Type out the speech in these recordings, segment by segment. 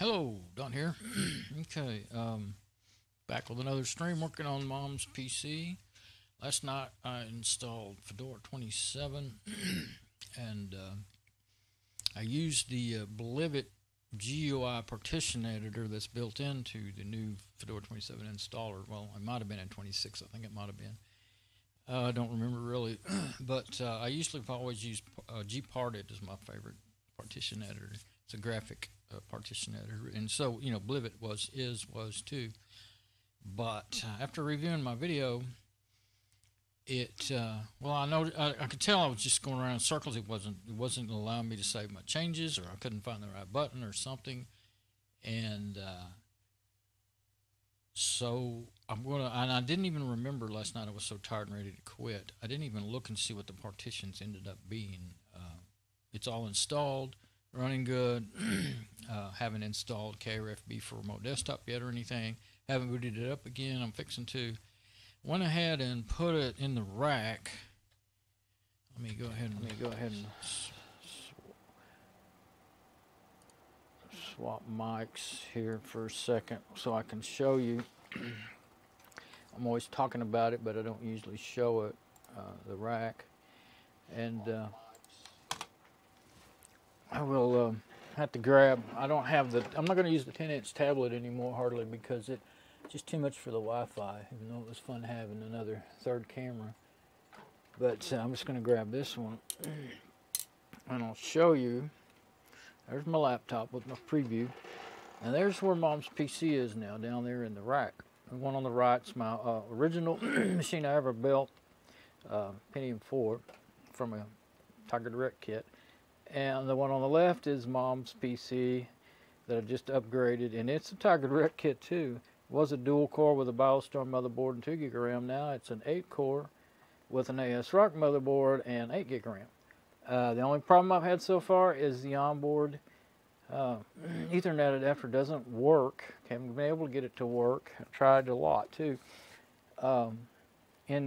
Hello, Don here. Okay, back with another stream working on Mom's PC. Last night I installed Fedora 27 and I used the Blivit GUI partition editor that's built into the new Fedora 27 installer. Well, it might have been in 26, I think it might have been. I don't remember really, but I usually always use GParted as my favorite partition editor. It's a graphic partition editor, and so Blivit was too. But after reviewing my video, well, I could tell I was just going around in circles. It wasn't allowing me to save my changes, or I couldn't find the right button or something, and so and I didn't even remember last night. I was so tired and ready to quit. I didn't even look and see what the partitions ended up being. It's all installed, running good. Haven't installed Krfb for remote desktop yet or anything. Haven't booted it up again. I'm fixing to. Went ahead and put it in the rack. Let me go ahead and swap mics here for a second so I can show you. I'm always talking about it, but I don't usually show it, the rack. And I will have to grab, I'm not going to use the 10-inch tablet anymore hardly, because it's just too much for the Wi-Fi, even though it was fun having another third camera. But I'm just going to grab this one and I'll show you. There's my laptop with my preview, and there's where Mom's PC is now, down there in the rack. The one on the right is my original machine I ever built, Pt81 from a Tiger Direct kit. And the one on the left is Mom's PC that I just upgraded, and it's a Tiger Direct kit too. It was a dual core with a BioStorm motherboard and 2 gig of RAM. Now it's an 8 core with an ASRock motherboard and 8 gig of RAM. The only problem I've had so far is the onboard Ethernet adapter doesn't work. Haven't been able to get it to work. I tried a lot too. Go ahead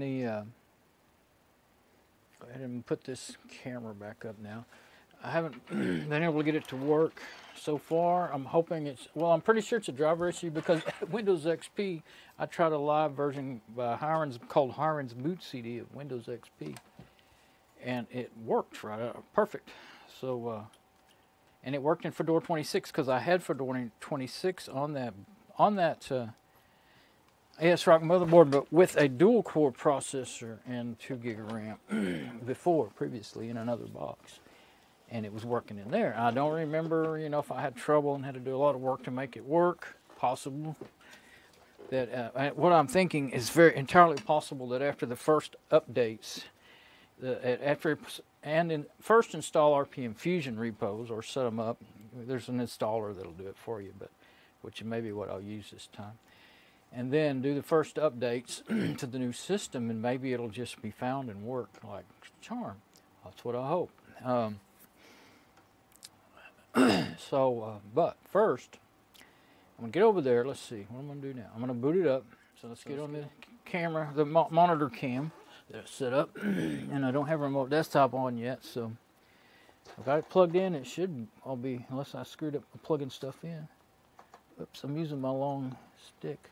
and put this camera back up now. I haven't been able to get it to work so far. I'm hoping I'm pretty sure it's a driver issue, because Windows XP, I tried a live version by called Hiren's Boot CD of Windows XP, and it worked right out perfect. So, and it worked in Fedora 26 because I had Fedora 26 on that ASRock motherboard, but with a dual core processor and 2 gig of RAM previously in another box. And it was working in there. I don't remember, if I had trouble and had to do a lot of work to make it work. Possible that what I'm thinking is entirely possible that after the first updates, first install RPM Fusion repos or set them up. There's an installer that'll do it for you, which may be what I'll use this time. And then do the first updates to the new system, and maybe it'll just be found and work like charm. That's what I hope. But first, I'm going to get over there. Let's see what I'm going to do now. I'm going to boot it up. So let's get on the camera, the monitor cam that's set up. And I don't have a remote desktop on yet, so I've got it plugged in. It should all be, unless I screwed up plugging stuff in. Oops, I'm using my long stick.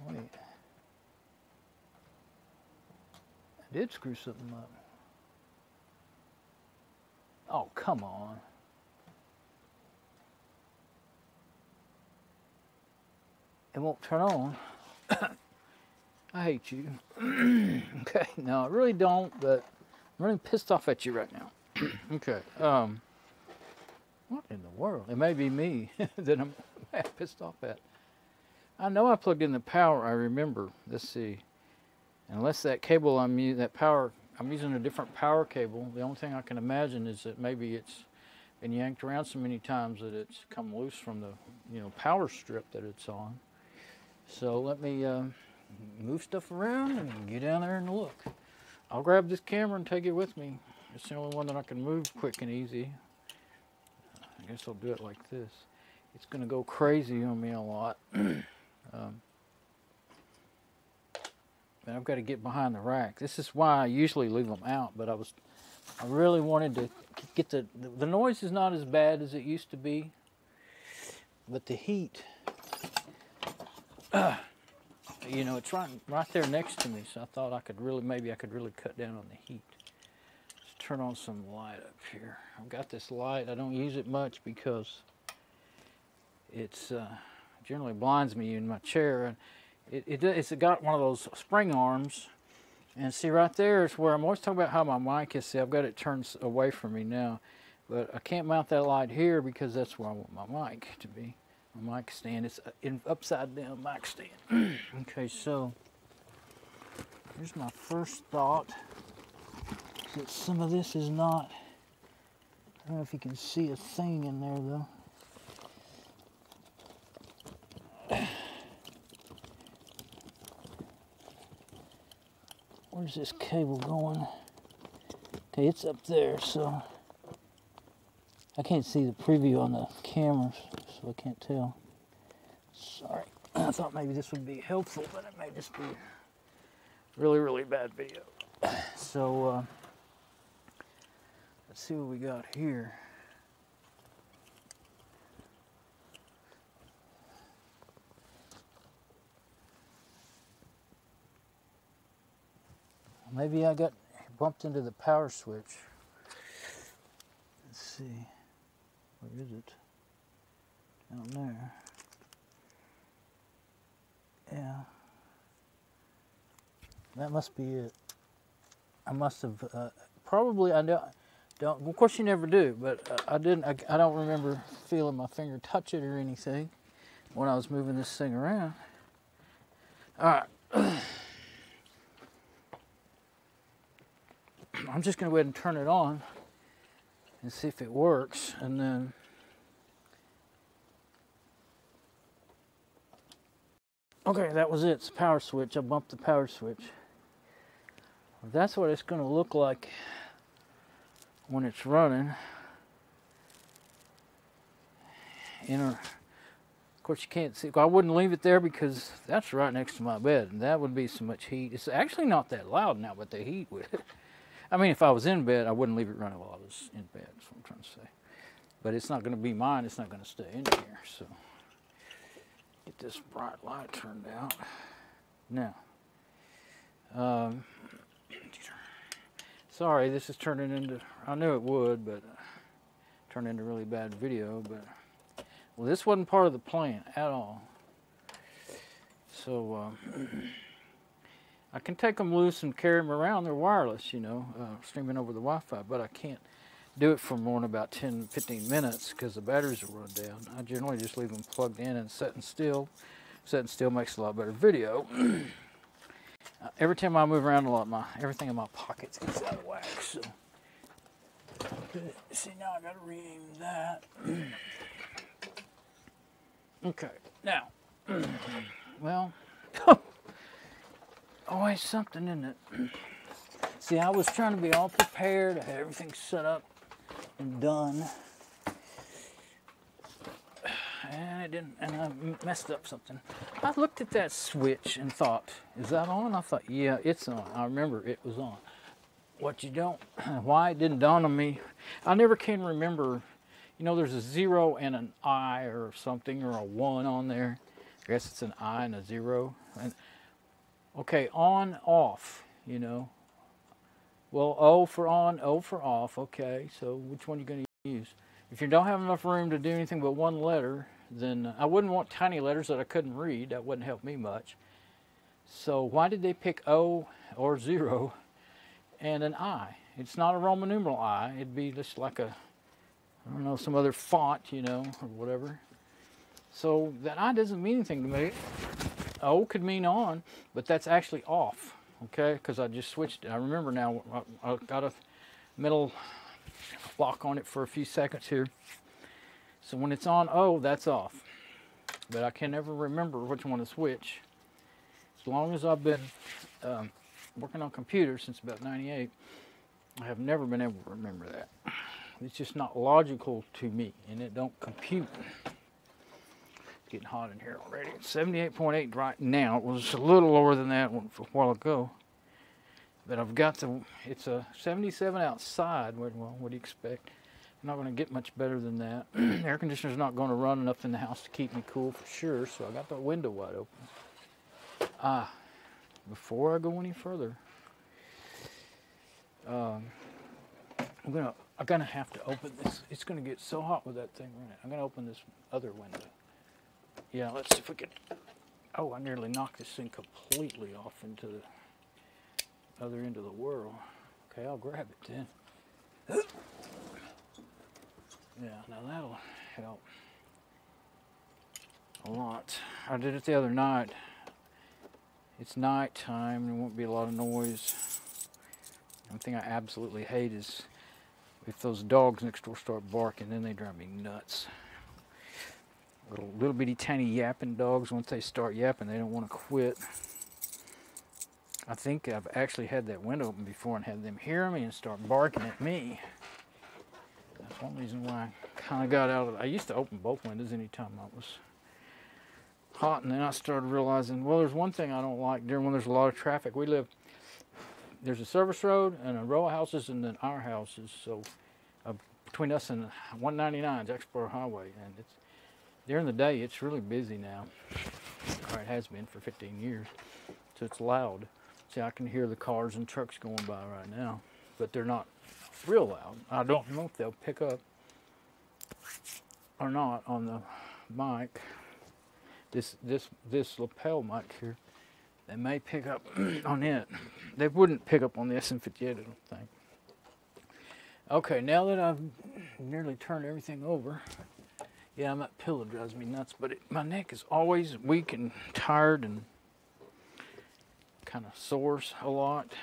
Wait. I did screw something up. Oh, come on. It won't turn on. I hate you. Okay, no, I really don't, but I'm really pissed off at you right now. Okay, what in the world? It may be me that I'm pissed off at. I know I plugged in the power, I remember. Let's see. Unless that cable I'm using a different power cable. The only thing I can imagine is that maybe it's been yanked around so many times that it's come loose from the power strip that it's on. So let me move stuff around and get down there and look. I'll grab this camera and take it with me. It's the only one that I can move quick and easy. I guess I'll do it like this. It's going to go crazy on me a lot. But I've got to get behind the rack. This is why I usually leave them out, but I really wanted to get the noise is not as bad as it used to be. but the heat, you know, it's right there next to me, so I thought maybe I could really cut down on the heat. Let's turn on some light up here. I've got this light. I don't use it much because it's generally blinds me in my chair, and it's got one of those spring arms. And see, right there is where I'm always talking about how my mic is. See, I've got it turned away from me now, but I can't mount that light here because that's where I want my mic to be. My mic stand, it's an upside down mic stand. Okay, so here's my first thought. That some of this is not, I don't know if you can see a thing in there though. Where's this cable going? Okay, it's up there, so I can't see the preview on the cameras, so I can't tell. Sorry, I thought maybe this would be helpful, but it may just be a really, really bad video. So, let's see what we got here. Maybe I got bumped into the power switch. Let's see. Where is it? Down there. Yeah. That must be it. I must have, probably, I don't, of course you never do, but I don't remember feeling my finger touch it or anything when I was moving this thing around. All right. I'm just going to go ahead and turn it on and see if it works, and then okay, that was it. It's the power switch. I bumped the power switch. That's what it's going to look like when it's running. Of course, you can't see. I wouldn't leave it there because that's right next to my bed, and that would be so much heat. It's actually not that loud now, but the heat would. I mean, if I was in bed, I wouldn't leave it running while I was in bed, that's what I'm trying to say. But it's not going to be mine, it's not going to stay in here, so. Get this bright light turned out. Now, sorry, this is turning into, I knew it would, but turned into a really bad video, but, well, this wasn't part of the plan at all. So, I can take them loose and carry them around. They're wireless, you know, streaming over the Wi-Fi, but I can't do it for more than about 10, 15 minutes because the batteries will run down. I generally just leave them plugged in and setting still. Setting still makes a lot better video. Every time I move around a lot, everything in my pockets gets out of whack. So, see, now I got to re-aim that. Okay, now, well. Always something, isn't it? See, I was trying to be all prepared. I had everything set up and done. And I didn't, and I messed up something. I looked at that switch and thought, is that on? I thought, yeah, it's on. I remember it was on. Why it didn't dawn on me, I never can remember, you know, there's a 0 and an I or something, or a 1 on there. I guess it's an I and a 0. And, okay, on, off, you know. Well, O for on, O for off. Okay, so which one are you going to use? If you don't have enough room to do anything but one letter, then I wouldn't want tiny letters that I couldn't read. That wouldn't help me much. So why did they pick O or 0 and an I? It's not a Roman numeral I. It'd be just like a, I don't know, some other font, you know, or whatever. So that I doesn't mean anything to me. O could mean on, but that's actually off, okay? Because I just switched it. I remember now, I got a metal lock on it for a few seconds here. So when it's on O, that's off. But I can never remember which one is which. As long as I've been working on computers since about '98, I have never been able to remember that. It's just not logical to me, and it don't compute. It's getting hot in here already. It's 78.8 right now. It was a little lower than that one a while ago. But I've got the, it's a 77 outside. Well, what do you expect? not going to get much better than that. The air conditioner's not going to run enough in the house to keep me cool for sure, so I got the window wide open. Before I go any further, I'm gonna have to open this. It's gonna get so hot with that thing running. I'm gonna open this other window. Yeah, let's see if we can. Oh, I nearly knocked this thing completely off into the other end of the world. Okay, I'll grab it then. Yeah, now that'll help a lot. I did it the other night. It's night time, there won't be a lot of noise. One thing I absolutely hate is if those dogs next door start barking, then they drive me nuts. Little bitty tiny yapping dogs, once they start yapping, they don't want to quit. I think I've actually had that window open before and had them hear me and start barking at me. That's one reason why I kind of got out of it. I used to open both windows anytime I was hot, and then I started realizing, well, there's one thing I don't like during when there's a lot of traffic. There's a service road and a row of houses and then our houses, so between us and 199 Jacksboro Highway, and it's during the day it's really busy now, or it has been for 15 years, so it's loud. See, I can hear the cars and trucks going by right now, but they're not real loud. I don't know if they'll pick up or not on the mic. This lapel mic here, they may pick up on it. They wouldn't pick up on the SM58, I don't think. Okay, now that I've nearly turned everything over, yeah, that pillow drives me nuts, but my neck is always weak and tired and kind of sores a lot.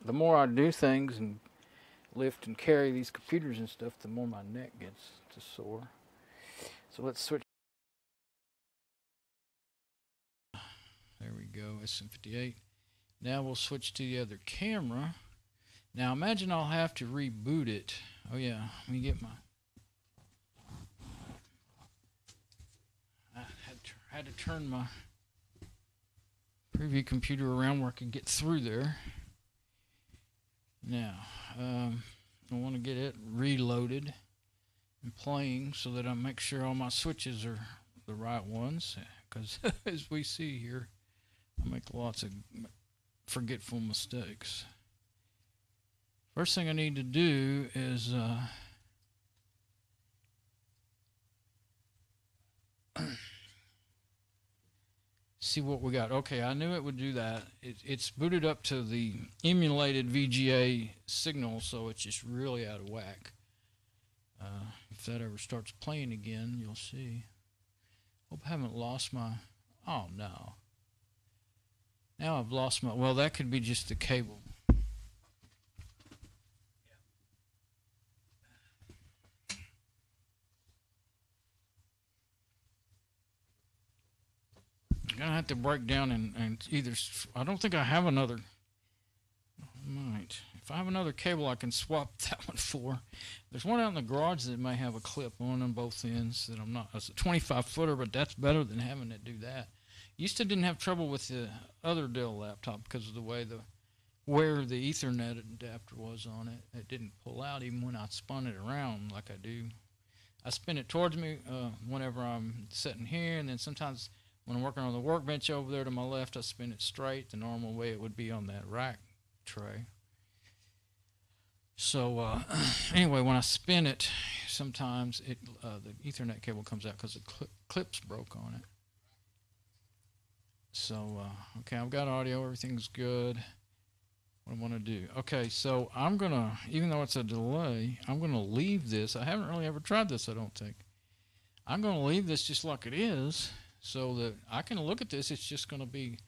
The more I do things and lift and carry these computers and stuff, the more my neck gets to sore. So let's switch. There we go, SM58. Now we'll switch to the other camera. Now imagine I'll have to reboot it. Oh yeah, let me get my... I had to turn my preview computer around where I can get through there. Now, I want to get it reloaded and playing so that I make sure all my switches are the right ones, because as we see here, I make lots of forgetful mistakes. First thing I need to do is see what we got. Okay, I knew it would do that. It's booted up to the emulated VGA signal, so it's just really out of whack. If that ever starts playing again, you'll see. Hope I haven't lost my... Oh, no. Now I've lost my... Well, that could be just the cable. I'm going to have to break down and either... I don't think I have another... I might. If I have another cable, I can swap that one for. There's one out in the garage that may have a clip on both ends that I'm not... It's a 25-footer, but that's better than having it do that. Used to didn't have trouble with the other Dell laptop because of the way where the Ethernet adapter was on it. It didn't pull out even when I spun it around like I do. I spin it towards me whenever I'm sitting here, and then sometimes when I'm working on the workbench over there to my left, I spin it straight the normal way it would be on that rack tray. So anyway, when I spin it, sometimes the Ethernet cable comes out because the clips broke on it. So, okay, I've got audio, everything's good. What I want to do. Okay, so I'm going to, even though it's a delay, I'm going to leave this. I haven't really ever tried this, I don't think. I'm going to leave this just like it is so that I can look at this. It's just going to be,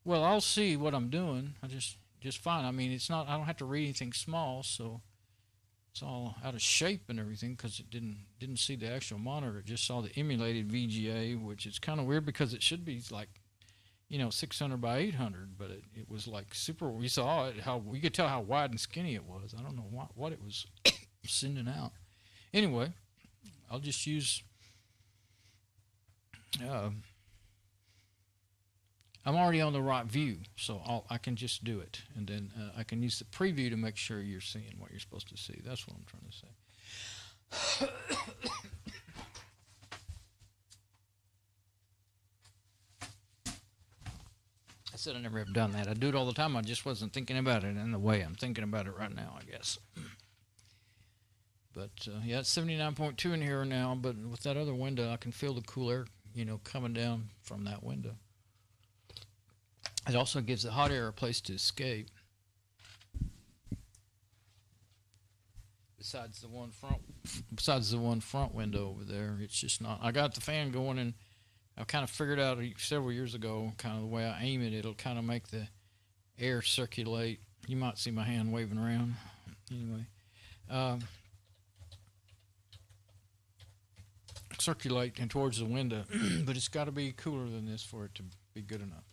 well, I'll see what I'm doing. I just fine. I mean, it's not, I don't have to read anything small, so it's all out of shape and everything because it didn't see the actual monitor. It just saw the emulated VGA, which is kind of weird because it should be like, you know, 600 by 800, but it was like super. We saw it, how we could tell how wide and skinny it was. I don't know what it was sending out. Anyway, I'll just use. I'm already on the right view, so I can just do it, and then I can use the preview to make sure you're seeing what you're supposed to see. That's what I'm trying to say. I said I never have done that. I do it all the time. I just wasn't thinking about it in the way I'm thinking about it right now, I guess. But, yeah, it's 79.2 in here now, but with that other window, I can feel the cool air, you know, coming down from that window. It also gives the hot air a place to escape. Besides the one front window over there, it's just not. I got the fan going, and I kind of figured out several years ago, kind of the way I aim it, it'll kind of make the air circulate. You might see my hand waving around. Anyway, circulate and towards the window, but it's got to be cooler than this for it to be good enough.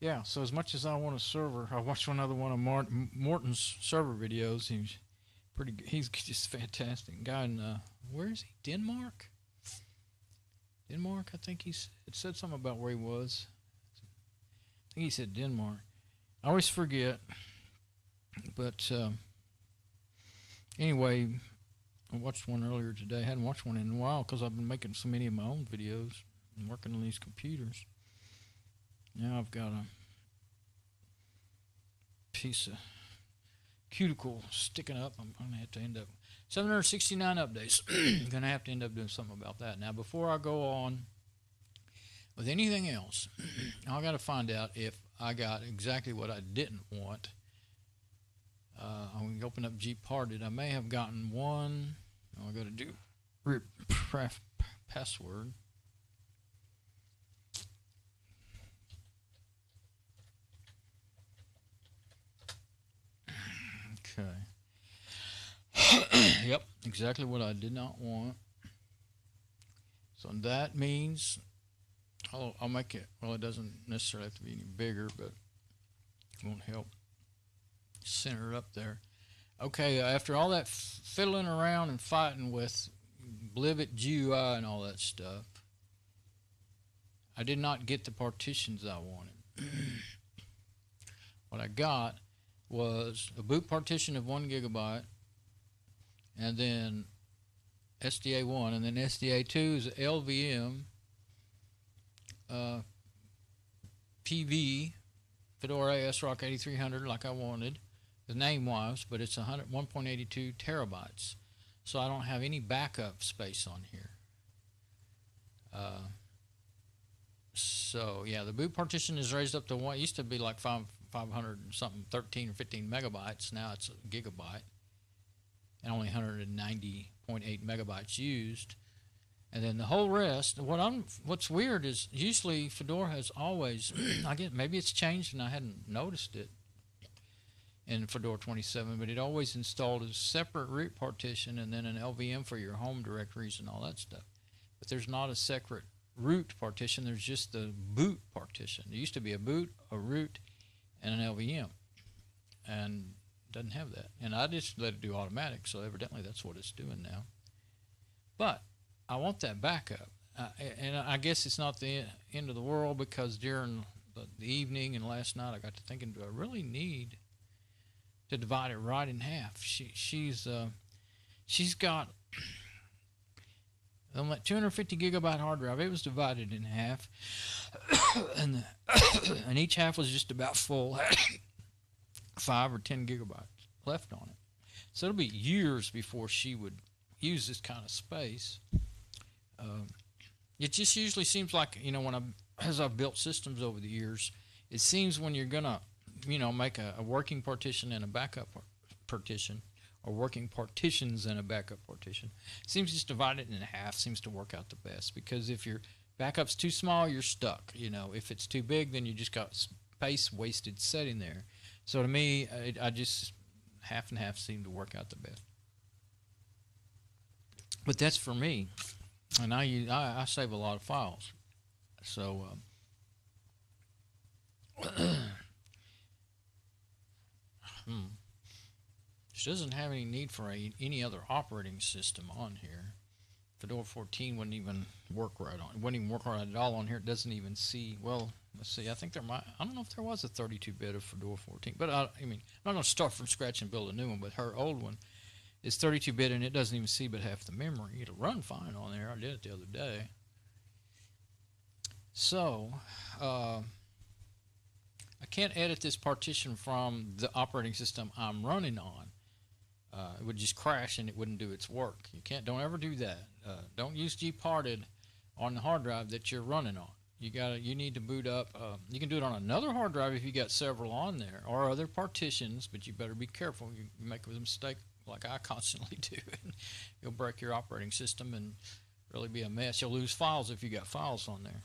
Yeah, so as much as I want a server, I watched another one of Morton's server videos. He's pretty good. He's just fantastic. Guy in, where is he? Denmark? Denmark, I think it said something about where he was. I think he said Denmark. I always forget. But anyway, I watched one earlier today. I hadn't watched one in a while because I've been making so many of my own videos and working on these computers. Now I've got a piece of cuticle sticking up. I'm going to have to end up 769 updates. I'm going to have to end up doing something about that. Now, before I go on with anything else, I got to find out if I got exactly what I didn't want. I'm going to open up GParted. I may have gotten one. I got to do password. Okay. Yep, exactly what I did not want. So that means I'll make it. Well, it doesn't necessarily have to be any bigger, but it won't help center it up there. Okay, after all that fiddling around and fighting with Blivet GUI and all that stuff, I did not get the partitions I wanted. What I got was a boot partition of 1 gigabyte, and then SDA1, and then SDA2 is LVM PV Fedora ASRock 8300 like I wanted, the name was, but it's 1.82 terabytes, so I don't have any backup space on here. So yeah, the boot partition is raised up to one. It used to be like 500 and something, 13 or 15 megabytes. Now it's a gigabyte, and only 190.8 megabytes used. And then the whole rest. What's weird is usually Fedora has always, I guess maybe it's changed and I hadn't noticed it in Fedora 27, but it always installed a separate root partition and then an LVM for your home directories and all that stuff. But there's not a separate root partition. There's just the boot partition. There used to be a boot, a root, and an LVM, and it doesn't have that. And I just let it do automatic, so evidently that's what it's doing now. But I want that backup, and I guess it's not the end of the world, because during the evening and last night I got to thinking, do I really need to divide it right in half? She's got on that 250 gigabyte hard drive, it was divided in half, and each half was just about full, had 5 or 10 gigabytes left on it. So it'll be years before she would use this kind of space. It just usually seems like, you know, as I've built systems over the years, it seems when you're gonna, you know, make a working partition and a backup partition, or working partitions and a backup partition, it seems just divide it in half seems to work out the best, because if your backup's too small, you're stuck. You know, if it's too big, then you just got space wasted sitting there. So to me, I just half and half seem to work out the best. But that's for me, and I save a lot of files. So She doesn't have any need for any other operating system on here. Fedora 14 wouldn't even work right on. It wouldn't even work right at all on here. It doesn't even see. Well, let's see. I think there might. I don't know if there was a 32-bit of Fedora 14, but I mean, I'm not going to start from scratch and build a new one. But her old one, It's 32-bit and it doesn't even see but half the memory. It'll run fine on there. I did it the other day. So, I can't edit this partition from the operating system I'm running on. It would just crash and it wouldn't do its work. Don't ever do that. Don't use GParted on the hard drive that you're running on. You need to boot up. You can do it on another hard drive if you got several on there, or other partitions, but you better be careful. You make a mistake like I constantly do, and you'll break your operating system and really be a mess. You'll lose files if you got files on there.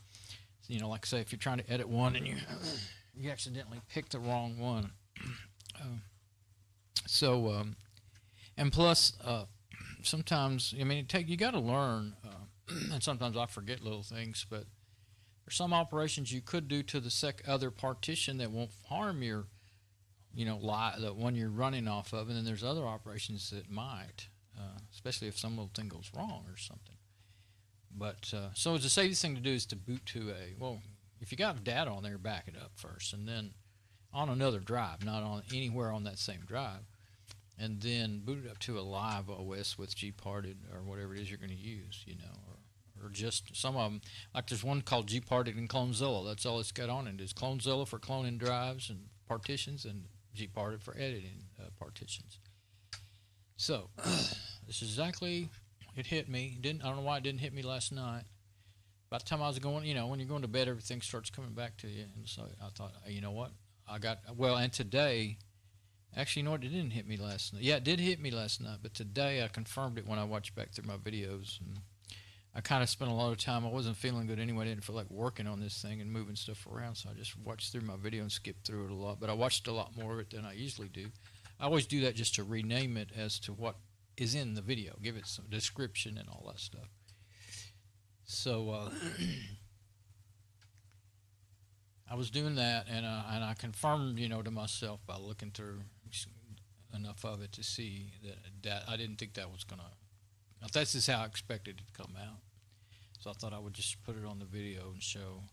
You know, like I say, if you're trying to edit one and you accidentally pick the wrong one. And plus, sometimes, I mean, you got to learn, and sometimes I forget little things, but there's some operations you could do to the other partition that won't harm your, the one you're running off of, and then there's other operations that might, especially if some little thing goes wrong or something. But, so the safest thing to do is to boot to if you got data on there, back it up first, and then on another drive, not on anywhere on that same drive, and then boot it up to a live OS with GParted or whatever it is you're going to use, or just some of them. Like there's one called GParted and CloneZilla. That's all it's got on it. It's CloneZilla for cloning drives and partitions, and GParted for editing partitions. So this is exactly, it hit me. I don't know why it didn't hit me last night. By the time I was going, when you're going to bed, everything starts coming back to you. And so I thought, you know what? And today, actually, it didn't hit me last night. Yeah, it did hit me last night, but today I confirmed it when I watched back through my videos. And I kind of spent a lot of time. I wasn't feeling good anyway. I didn't feel like working on this thing and moving stuff around, so I just watched through my video and skipped through it a lot. But I watched a lot more of it than I usually do. I always do that just to rename it as to what is in the video, give it some description and all that stuff. So I was doing that, and I confirmed, to myself by looking through enough of it to see that I didn't think that was gonna. This is how I expected it to come out. So I thought I would just put it on the video and show.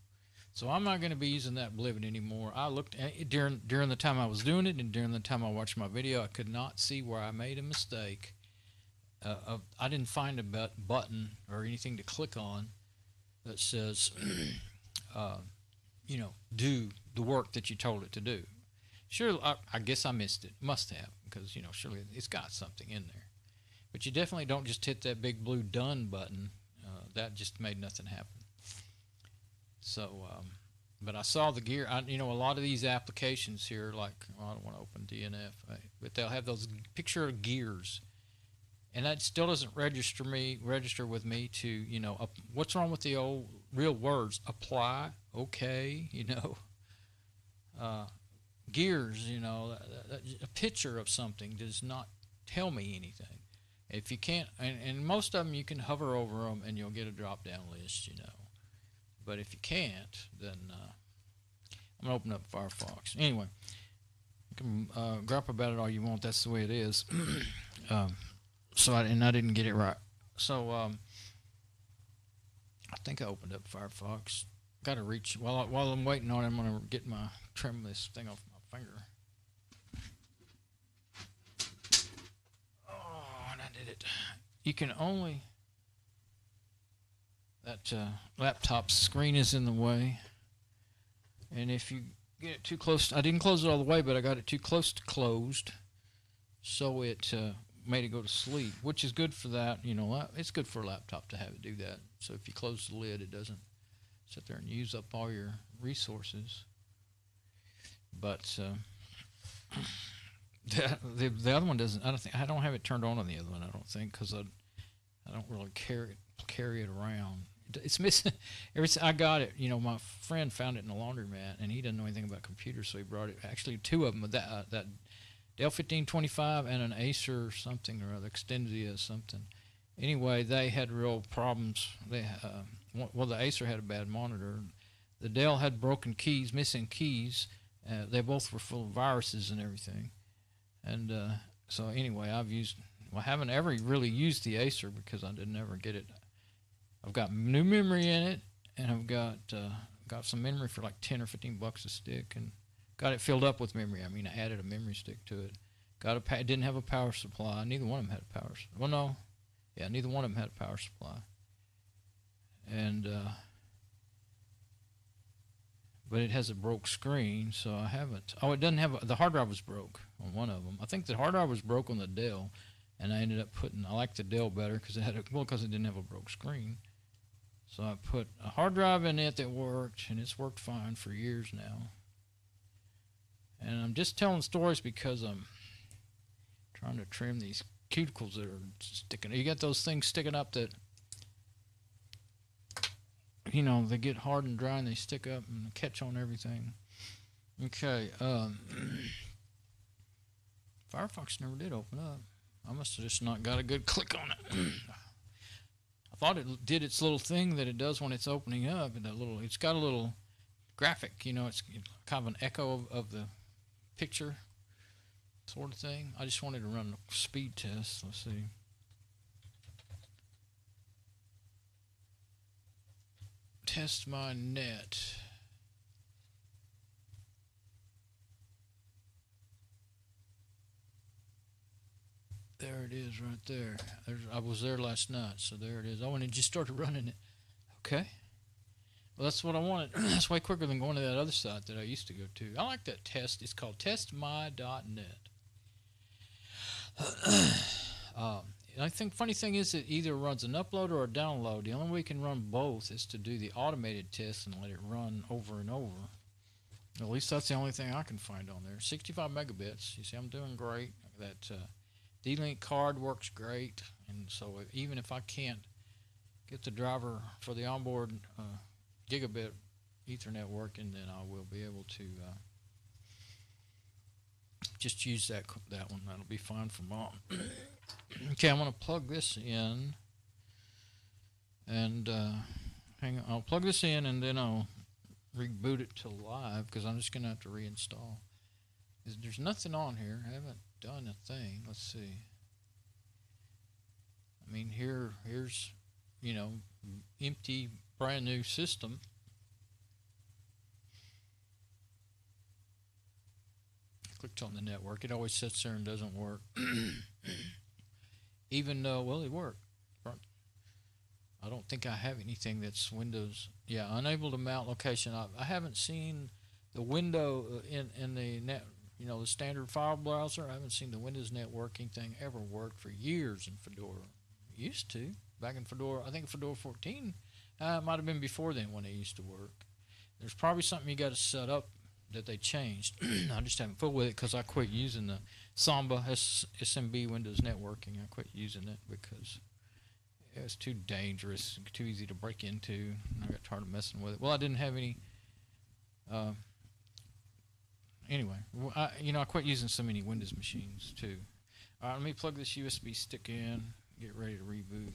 So I'm not going to be using that Blivet anymore. I looked at it during the time I was doing it, and during the time I watched my video, I could not see where I made a mistake. I didn't find a button or anything to click on that says, do the work that you told it to do. Sure, I guess I missed it. Must have, because, surely it's got something in there. But you definitely don't just hit that big blue done button. That just made nothing happen. So, but I saw the gear. A lot of these applications here, like, I don't want to open DNF, but they'll have those picture of gears. And that still doesn't register with me to, what's wrong with the old real words? Apply, okay, gears, a picture of something does not tell me anything. If you can't, and most of them you can hover over them and you'll get a drop-down list, But if you can't, then I'm going to open up Firefox. Anyway, you can gripe about it all you want. That's the way it is. I didn't get it right. So I think I opened up Firefox. Got to reach, while I'm waiting on it, I'm going to trim this thing off my finger. You can only, that laptop screen is in the way, and if you get it too close, I didn't close it all the way, but I got it too close to closed, so it made it go to sleep, which is good for that. It's good for a laptop to have it do that, so if you close the lid, it doesn't sit there and use up all your resources. But the other one doesn't. I don't have it turned on the other one. I don't think, because I don't really carry it around. It's missing. I got it. My friend found it in a laundromat, and he doesn't know anything about computers, so he brought it. Actually, two of them, that Dell 1525 and an Acer something or other, Extensia something. Anyway, they had real problems. The Acer had a bad monitor. The Dell had broken keys, missing keys. They both were full of viruses and everything. And so anyway, I haven't ever really used the Acer because I didn't ever get it. I've got new memory in it, and I've got some memory for like $10 or $15 a stick, and got it filled up with memory. I added a memory stick to it, Didn't have a power supply. Neither one of them had a power supply. Well, no. Yeah, neither one of them had a power supply. And, but it has a broke screen, so I haven't. Oh, it doesn't have, the hard drive was broke on one of them. I think the hard drive was broke on the Dell, and I ended up I liked the Dell better because because it didn't have a broke screen. So I put a hard drive in it that worked, and it's worked fine for years now. And I'm just telling stories because I'm trying to trim these cuticles that are sticking. You got those things sticking up that, you know, they get hard and dry and they stick up and catch on everything. Okay. Firefox never did open up. I must have just not got a good click on it. I thought it did its little thing that it does when it's opening up. And it's got a little graphic, you know, it's kind of an echo of the picture sort of thing. I just wanted to run a speed test. Let's see. Test my net. There it is right there. I was there last night, so there it is. Oh, and it just started running it. Okay. Well, that's what I wanted. That's way quicker than going to that other site that I used to go to. I like that test. It's called testmy.net. I think funny thing is it either runs an upload or a download. The only way you can run both is to do the automated test and let it run over and over. At least that's the only thing I can find on there. 65 megabits. You see, I'm doing great. That D-Link card works great, and so even if I can't get the driver for the onboard gigabit Ethernet working, then I will be able to just use that one. That'll be fine for mom. Okay, I'm going to plug this in, and hang on. I'll plug this in, and then I'll reboot it to live because I'm just going to have to reinstall. There's nothing on here. I haven't done a thing. Let's see. I mean, here's, you know, empty, brand new system. Clicked on the network. It always sits there and doesn't work. Even though, well, it worked. I don't think I have anything that's Windows. Yeah, unable to mount location. I haven't seen the window in the net. You know, the standard file browser, I haven't seen the Windows networking thing ever work for years in Fedora. It used to, back in Fedora, I think Fedora 14, it might have been before then when it used to work. There's probably something you got to set up that they changed. I just haven't fooled with it because I quit using the Samba SMB Windows networking. I quit using it because it was too dangerous, too easy to break into. I got tired of messing with it. Well, I didn't have any... Anyway, I quit using so many Windows machines too. All right, let me plug this USB stick in, get ready to reboot.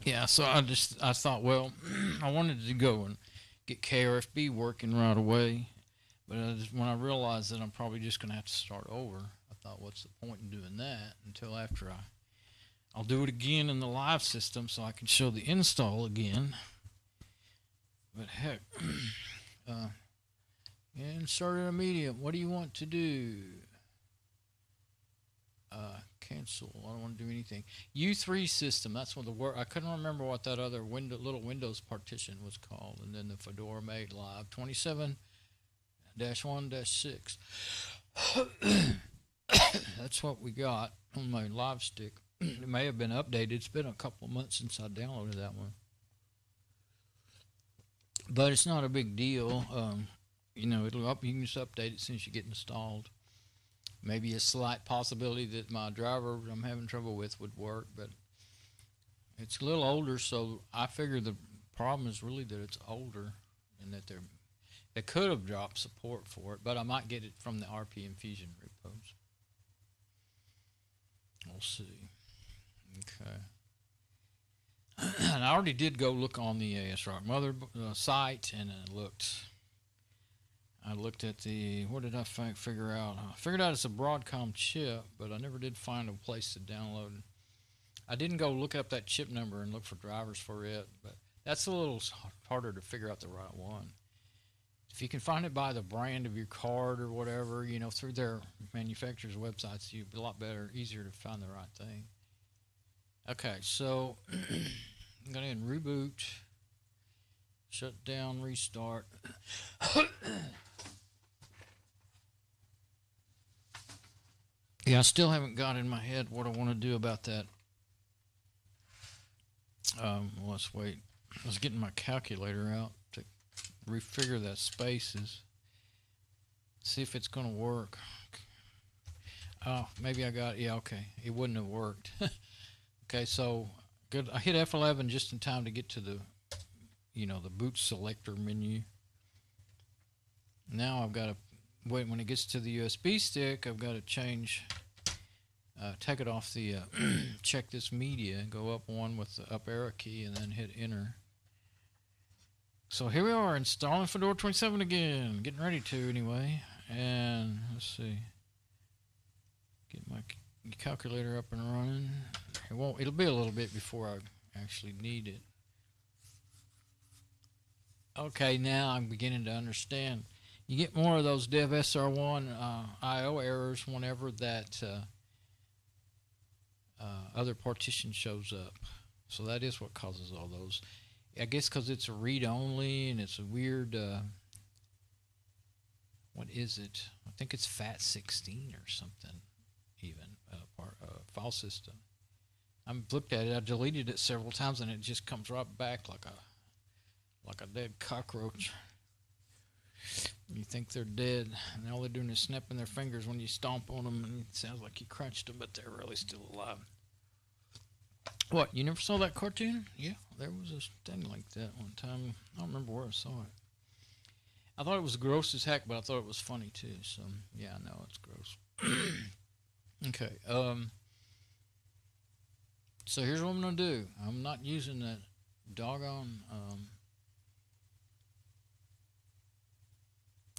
Yeah, so I thought, well, I wanted to go and get Krfb working right away, but when I realized that I'm probably just going to have to start over, I thought, what's the point in doing that until after I'll do it again in the live system so I can show the install again. But heck, insert a medium. What do you want to do? Cancel. I don't want to do anything. U3 system. That's what the word. I couldn't remember what that other little Windows partition was called. And then the Fedora made live 27-1-6. That's what we got on my live stick. It may have been updated. It's been a couple of months since I downloaded that one. But it's not a big deal. You know, you can just update it as soon as you get installed. Maybe a slight possibility that my driver I'm having trouble with would work, but it's a little older, so I figure the problem is really that it's older and that they could have dropped support for it, but I might get it from the RP Infusion repos. We'll see. Okay. And I already did go look on the ASRock mother site, and I looked at the, what did I figure out? I figured out it's a Broadcom chip, but I never did find a place to download it. I didn't go look up that chip number and look for drivers for it, but that's a little harder to figure out the right one. If you can find it by the brand of your card or whatever, you know, through their manufacturer's websites, you'd be a lot better, easier to find the right thing. Okay, so I'm going to reboot, shut down, restart. Yeah, I still haven't got in my head what I want to do about that. Well, let's wait. I was getting my calculator out to refigure that spaces. See if it's going to work. Oh, maybe I got, yeah, okay. It wouldn't have worked. Okay, so good. I hit F11 just in time to get to the, you know, the boot selector menu. Now I've got to wait. When it gets to the USB stick, I've got to change, take it off the, check this media, and go up one with the up arrow key, and then hit enter. So here we are installing Fedora 27 again, getting ready to anyway. And let's see, get my calculator up and running. It'll be a little bit before I actually need it. Okay, now I'm beginning to understand. You get more of those dev SR1 IO errors whenever that other partition shows up. So that is what causes all those. I guess because it's a read-only and it's a weird, what is it? I think it's FAT16 or something, even, file system. I looked at it, I deleted it several times, and it just comes right back like a dead cockroach. You think they're dead, and all they're doing is snapping their fingers when you stomp on them, and it sounds like you crunched them, but they're really still alive. What, you never saw that cartoon? Yeah, there was a thing like that one time. I don't remember where I saw it. I thought it was gross as heck, but I thought it was funny too, so yeah, I know it's gross. Okay, so here's what I'm going to do. I'm not using that doggone,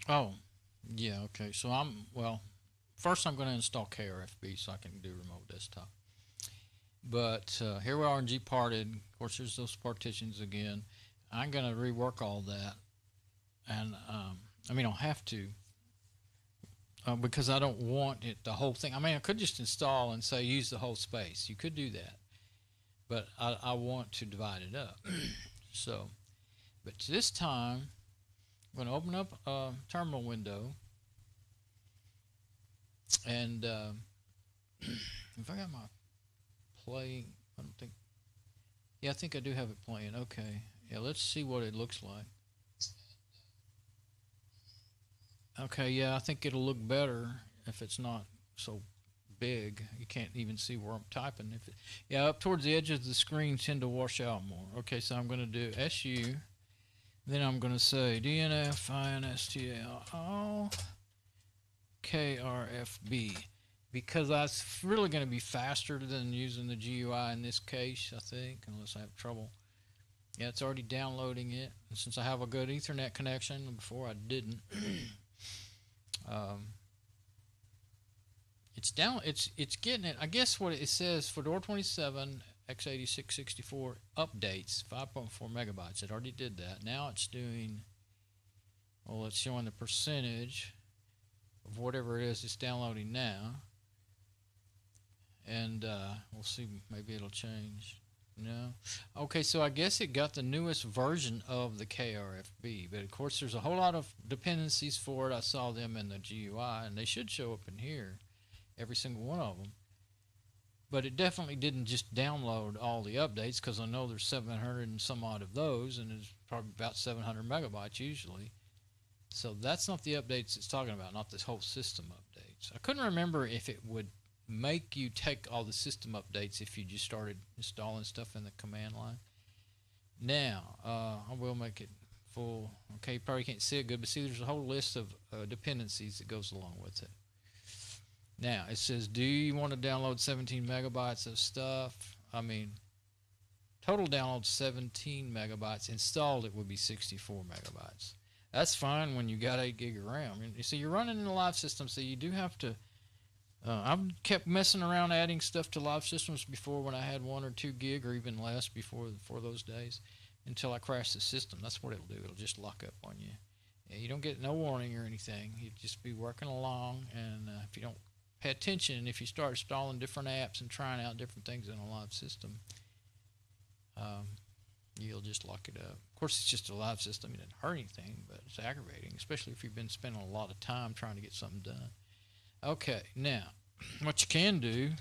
oh, yeah, okay, so first I'm going to install KRFB so I can do remote desktop. But here we are in GParted. Of course, there's those partitions again. I'm going to rework all that, and I mean, I'll have to, because I don't want it, the whole thing. I mean, I could just install and say use the whole space. You could do that, but I want to divide it up. So, but this time, I'm going to open up a terminal window, and if I got my play, I don't think, yeah, I think I do have it playing. Okay, yeah, let's see what it looks like. Okay, yeah, I think it'll look better if it's not so big. You can't even see where I'm typing. Yeah, up towards the edge of the screen tend to wash out more. Okay, so I'm going to do SU. Then I'm going to say DNF INSTL KRFB, because that's really going to be faster than using the GUI in this case, I think, unless I have trouble. Yeah, it's already downloading it. And since I have a good Ethernet connection, before I didn't. It's getting it. I guess what it says, Fedora 27 x86-64 updates 5.4 megabytes. It already did that. Now it's doing, well, it's showing the percentage of whatever it is it's downloading now. And we'll see, maybe it'll change. No. Okay, so I guess it got the newest version of the KRFB, but of course there's a whole lot of dependencies for it. I saw them in the GUI, and they should show up in here, every single one of them. But it definitely didn't just download all the updates, because I know there's 700 and some odd of those, and it's probably about 700 megabytes usually. So that's not the updates it's talking about, not this whole system updates. I couldn't remember if it would make you take all the system updates if you just started installing stuff in the command line. Now, I will make it full. Okay, you probably can't see it good, but see there's a whole list of dependencies that goes along with it. Now, it says, do you want to download 17 megabytes of stuff? I mean, total download 17 megabytes. Installed it would be 64 megabytes. That's fine when you got 8 gig of RAM. You see, you're running in a live system, so you do have to... I've kept messing around adding stuff to live systems before when I had 1 or 2 gig or even less before those days until I crashed the system. That's what it'll do. It'll just lock up on you. Yeah, you don't get no warning or anything. You just be working along, and if you don't pay attention, if you start installing different apps and trying out different things in a live system, you'll just lock it up. Of course, it's just a live system. It doesn't hurt anything, but it's aggravating, especially if you've been spending a lot of time trying to get something done. Okay, now, what you can do,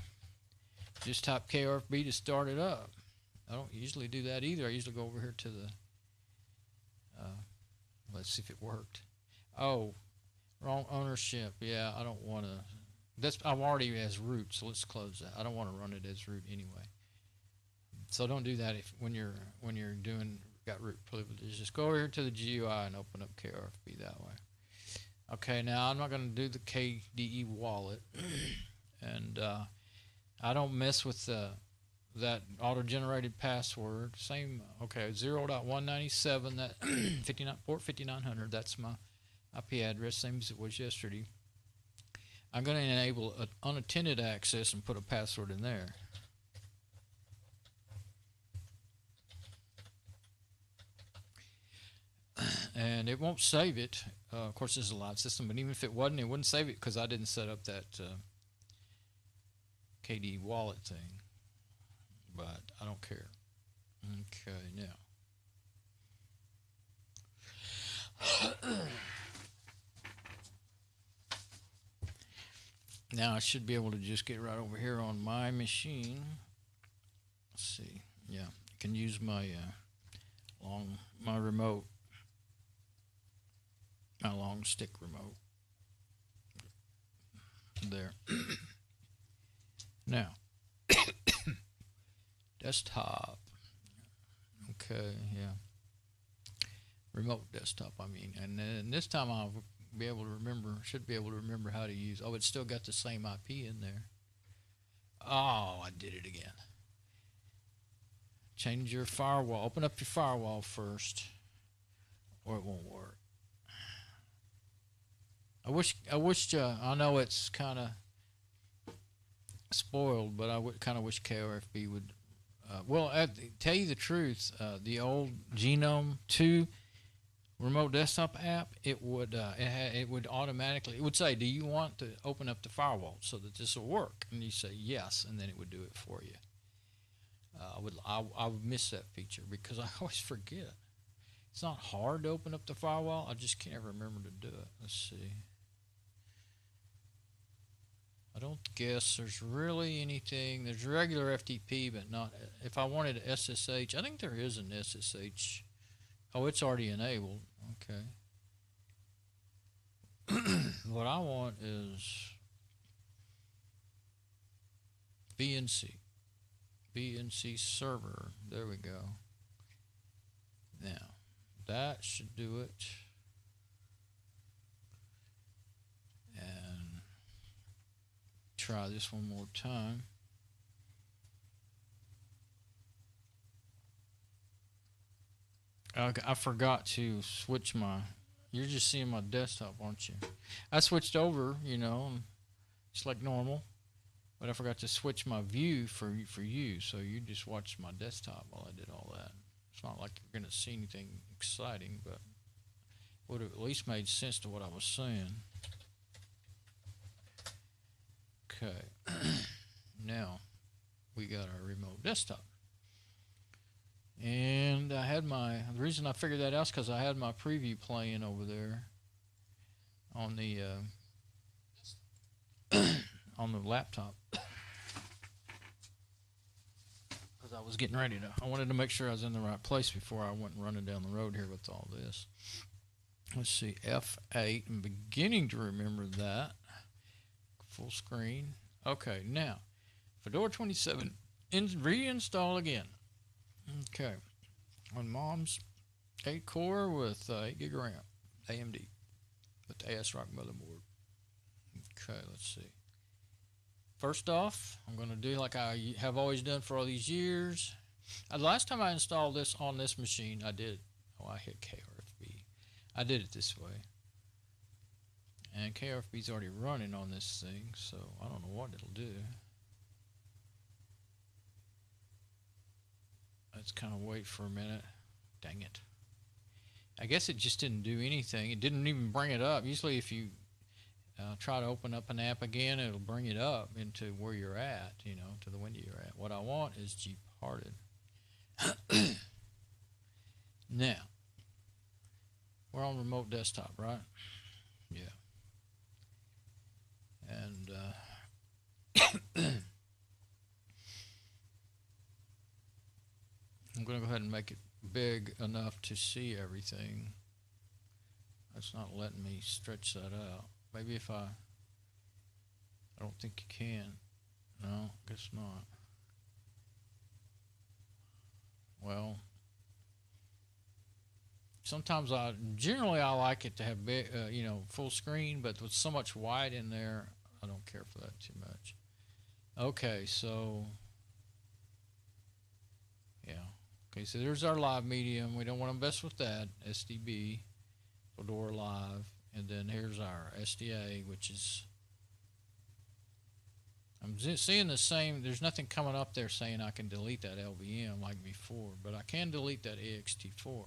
just type Krfb to start it up. I don't usually do that either. I usually go over here to the, let's see if it worked. Oh, wrong ownership. Yeah, I don't want to, I'm already as root, so let's close that. I don't want to run it as root anyway. So don't do that when you're got root privileges. Just go over here to the GUI and open up Krfb that way. Okay, now I'm not going to do the KDE wallet, and I don't mess with that auto-generated password. Same, okay, 0.197, that 59, port 5900, that's my IP address, same as it was yesterday. I'm going to enable unattended access and put a password in there. And it won't save it. Of course, this is a live system, but even if it wasn't, it wouldn't save it because I didn't set up that KDE wallet thing. But I don't care. Okay, now. Now I should be able to just get right over here on my machine. Let's see. Yeah, I can use my my remote. My long stick remote there. Now, desktop. Okay, yeah. Remote desktop, I mean. And then this time I'll be able to remember, should be able to remember how to use. Oh, it's still got the same IP in there. Oh, I did it again. Change your firewall. Open up your firewall first, or it won't work. I wish. I know it's kind of spoiled, but I kind of wish Krfb would. Well, tell you the truth, the old Genome 2 remote desktop app, it would automatically. It would say, "Do you want to open up the firewall so that this will work?" And you say yes, and then it would do it for you. I would miss that feature because I always forget. It's not hard to open up the firewall. I just can't remember to do it. Let's see. I don't guess there's really anything. There's regular FTP, but not. If I wanted SSH, I think there is an SSH. Oh, it's already enabled. Okay. What I want is VNC server. There we go. Now, that should do it. And try this one more time. I forgot to switch my. You're just seeing my desktop, aren't you? I switched over, you know, just like normal, but I forgot to switch my view for you, so you just watched my desktop while I did all that. It's not like you're going to see anything exciting, but it would have at least made sense to what I was saying. Okay, now we got our remote desktop. And I had the reason I figured that out is because I had my preview playing over there on the on the laptop. Because I was getting ready I wanted to make sure I was in the right place before I went running down the road here with all this. Let's see, F8, I'm beginning to remember that. Full screen. Okay, now, Fedora 27, reinstall again. Okay, on Mom's 8-core with 8 gig of RAM, AMD, with the ASRock motherboard. Okay, let's see. First off, I'm going to do like I have always done for all these years. The last time I installed this on this machine, I did. Oh, I hit KRFB. I did it this way. And KRFB is already running on this thing, so I don't know what it'll do. Let's kind of wait for a minute. Dang it. I guess it just didn't do anything. It didn't even bring it up. Usually if you try to open up an app again, it'll bring it up into where you're at, you know, to the window you're at. What I want is GParted. Now, we're on remote desktop, right? Yeah. And I'm going to go ahead and make it big enough to see everything. That's not letting me stretch that out. Maybe if I don't think you can. No, guess not. Well, sometimes generally I like it to have big, you know, full screen, but with so much white in there, I don't care for that too much. Okay, so yeah. Okay, so there's our live medium. We don't want to mess with that. SDB, Fedora Live, and then here's our SDA, which is, I'm seeing the same. There's nothing coming up there saying I can delete that LVM like before, but I can delete that ext4.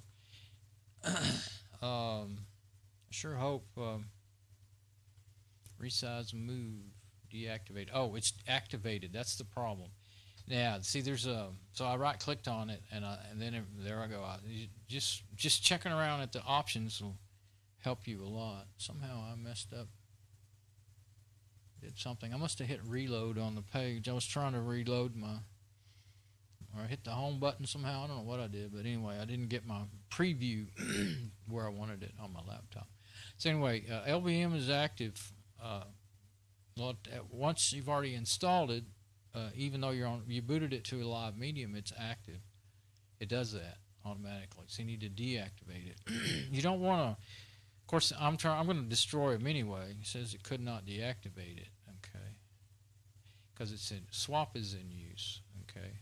I sure hope resize move deactivate. Oh, it's activated. That's the problem. Yeah, see, there's a, so I right clicked on it, and then there I go. Just checking around at the options will help you a lot. Somehow I messed up. Did something. I must have hit reload on the page. I was trying to reload or I hit the home button somehow. I don't know what I did, but anyway, I didn't get my preview where I wanted it on my laptop. So anyway, LVM is active. Once you've already installed it, even though you booted it to a live medium, it's active. It does that automatically. So you need to deactivate it. You don't want to. Of course, I'm going to destroy them anyway. It says it could not deactivate it. Okay, because it's in swap is in use. Okay.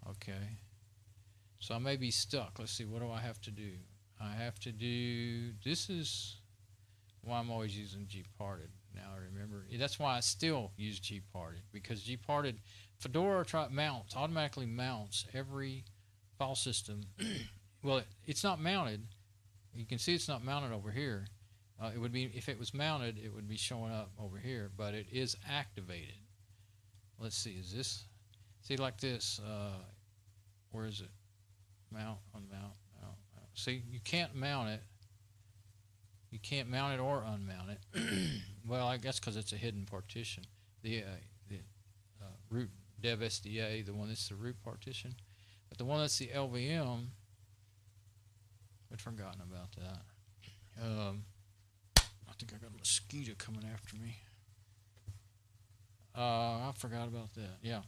Okay. So I may be stuck. Let's see. What do I have to do? I have to do. This is why I'm always using GParted. Now I remember. That's why I still use GParted, because GParted Fedora automatically mounts every file system. Well, it's not mounted. You can see it's not mounted over here. It would be, if it was mounted, it would be showing up over here, but it is activated. Let's see, is this, see like this, where is it? Mount, unmount, mount. See, you can't mount it. You can't mount it or unmount it. Well, I guess because it's a hidden partition. The root dev SDA, the one that's the root partition. But the one that's the LVM, I'd forgotten about that. I think I got a mosquito coming after me. I forgot about that. Yeah.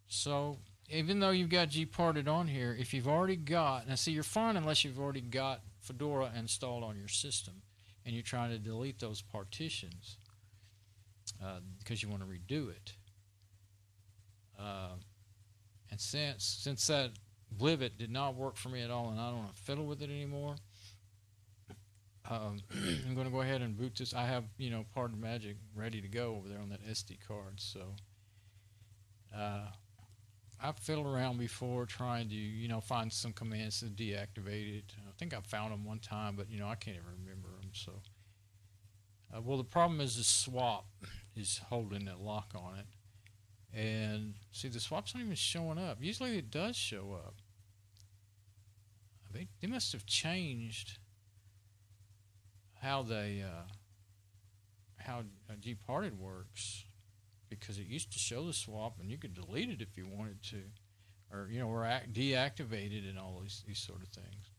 So even though you've got GParted on here, if you've already got, now see, you're fine unless you've already got Fedora installed on your system and you're trying to delete those partitions because you want to redo it. And since that Blivet did not work for me at all and I don't want to fiddle with it anymore, I'm going to go ahead and boot this. I have, you know, Partition Magic ready to go over there on that SD card. So I've fiddled around before trying to, you know, find some commands to deactivate it. I think I found them one time, but, you know, I can't even remember them. So, well, the problem is the swap is holding that lock on it. And see, the swap's not even showing up. Usually it does show up. They must have changed how how GParted works, because it used to show the swap and you could delete it if you wanted to, or, you know, or deactivate it and all these sort of things.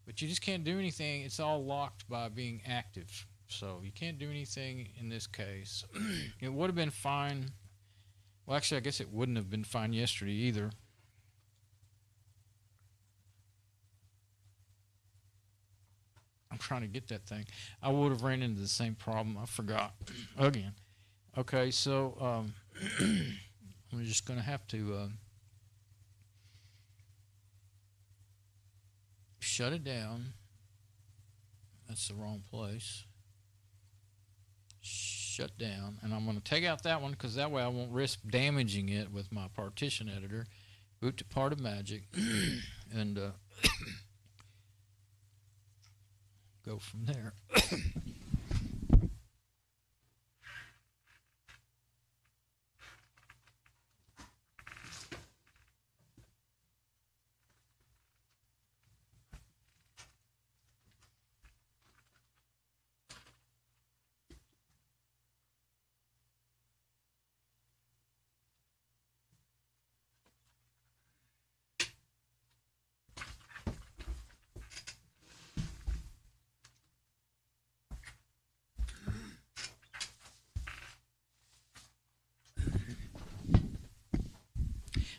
But you just can't do anything. It's all locked by being active, so you can't do anything in this case. It would have been fine Well, actually, I guess it wouldn't have been fine yesterday either. I'm trying to get that thing. I would have ran into the same problem. I forgot again. Okay, so I'm just going to have to shut it down. That's the wrong place. Shut down. And I'm going to take out that one because that way I won't risk damaging it with my partition editor. Boot to Parted Magic. And go from there.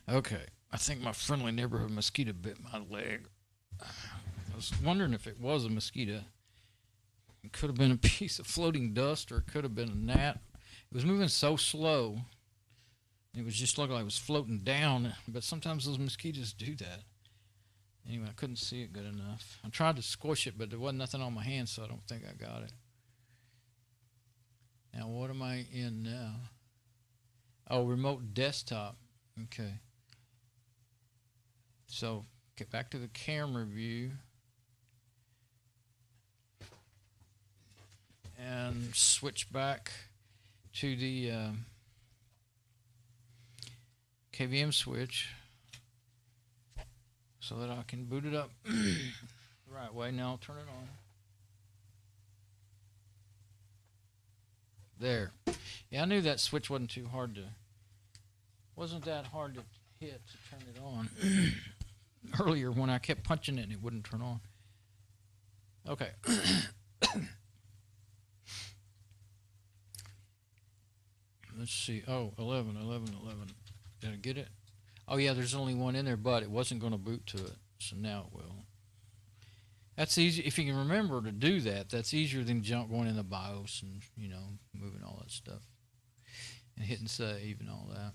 Okay, I think my friendly neighborhood mosquito bit my leg. I was wondering if it was a mosquito. It could have been a piece of floating dust, or it could have been a gnat. It was moving so slow. It was just looking like it was floating down, but sometimes those mosquitoes do that. Anyway, I couldn't see it good enough. I tried to squish it, but there wasn't nothing on my hand, so I don't think I got it. Now, what am I in now? Oh, remote desktop. Okay. So, get back to the camera view. And switch back to the KVM switch so that I can boot it up the right way. Now I'll turn it on. There. Yeah, I knew that switch wasn't that hard to hit to turn it on. Earlier when I kept punching it, it wouldn't turn on. Okay. Let's see. Oh, 11. Did I get it? Oh, yeah, there's only one in there, but it wasn't going to boot to it, so now it will. That's easy. If you can remember to do that, that's easier than going in the BIOS and, moving all that stuff and hitting save and all that.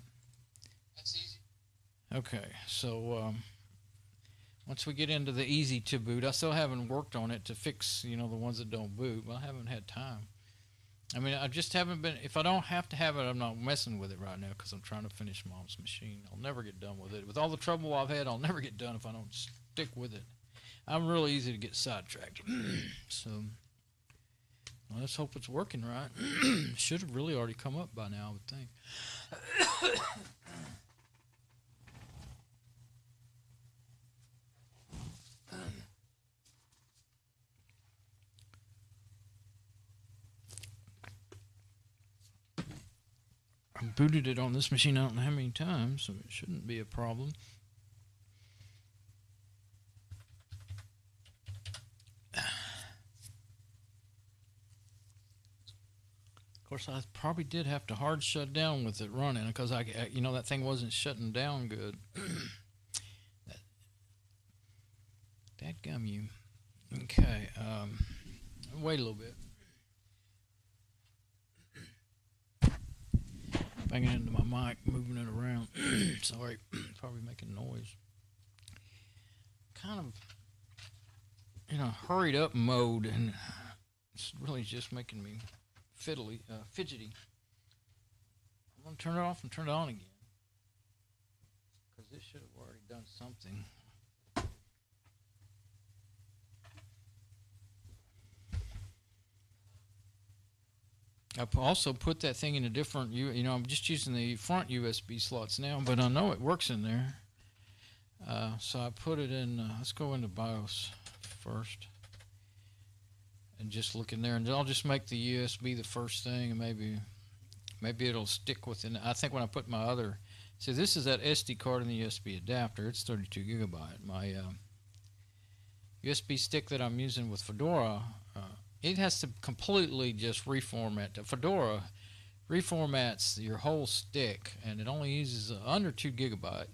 That's easy. Okay, so once we get into the easy to boot, I still haven't worked on it to fix, the ones that don't boot. Well, I haven't had time. I mean, I just haven't been. If I don't have to have it, I'm not messing with it right now because I'm trying to finish Mom's machine. I'll never get done with it. With all the trouble I've had, I'll never get done if I don't stick with it. I'm really easy to get sidetracked. So, well, let's hope it's working right. Should have really already come up by now, I would think. I booted it on this machine I don't know how many times, so it shouldn't be a problem. Of course, I probably did have to hard shut down with it running because that thing wasn't shutting down good. Dadgum you. Okay, wait a little bit. Banging into my mic, moving it around. Sorry, probably making noise. Kind of in a hurried up mode, and it's really just making me fidgety. I'm going to turn it off and turn it on again because this should have already done something. I also put that thing in a different, I'm just using the front USB slots now, but I know it works in there. So I put it in, let's go into BIOS first and just look in there, and I'll just make the USB the first thing, and maybe it'll stick within. I think when I put my other, see, this is that SD card and the USB adapter. It's 32 gigabyte. My USB stick that I'm using with Fedora, it has to completely just reformat. Fedora reformats your whole stick, and it only uses under 2 gigabyte.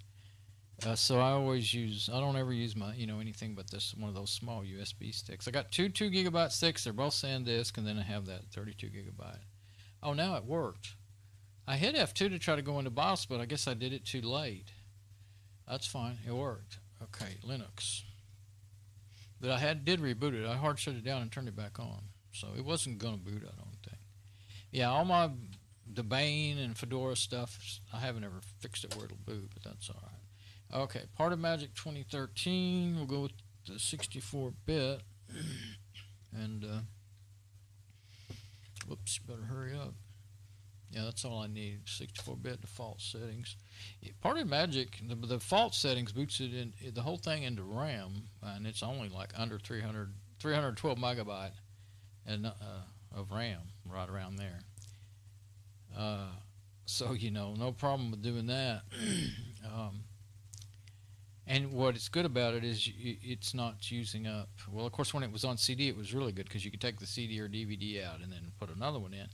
So I always use, I don't ever use my, anything but this, one of those small USB sticks. I got two 2 gigabyte sticks. They're both SanDisk, and then I have that 32 gigabyte. Oh, now it worked. I hit F2 to try to go into BIOS, but I guess I did it too late. That's fine. It worked. Okay, Linux. But I did reboot it. I hard shut it down and turned it back on. So it wasn't going to boot, I don't think. Yeah, all my Debian and Fedora stuff, I haven't ever fixed it where it'll boot, but that's all right. Okay, PartedMagic 2013. We'll go with the 64-bit. And, whoops, better hurry up. Yeah, that's all I need. 64-bit default settings. PartedMagic, the default settings boots it in the whole thing into RAM, and it's only like under 312 megabyte and of RAM, right around there. So no problem with doing that. And what is good about it is it's not using up. Well, of course, when it was on CD, it was really good because you could take the CD or DVD out and then put another one in.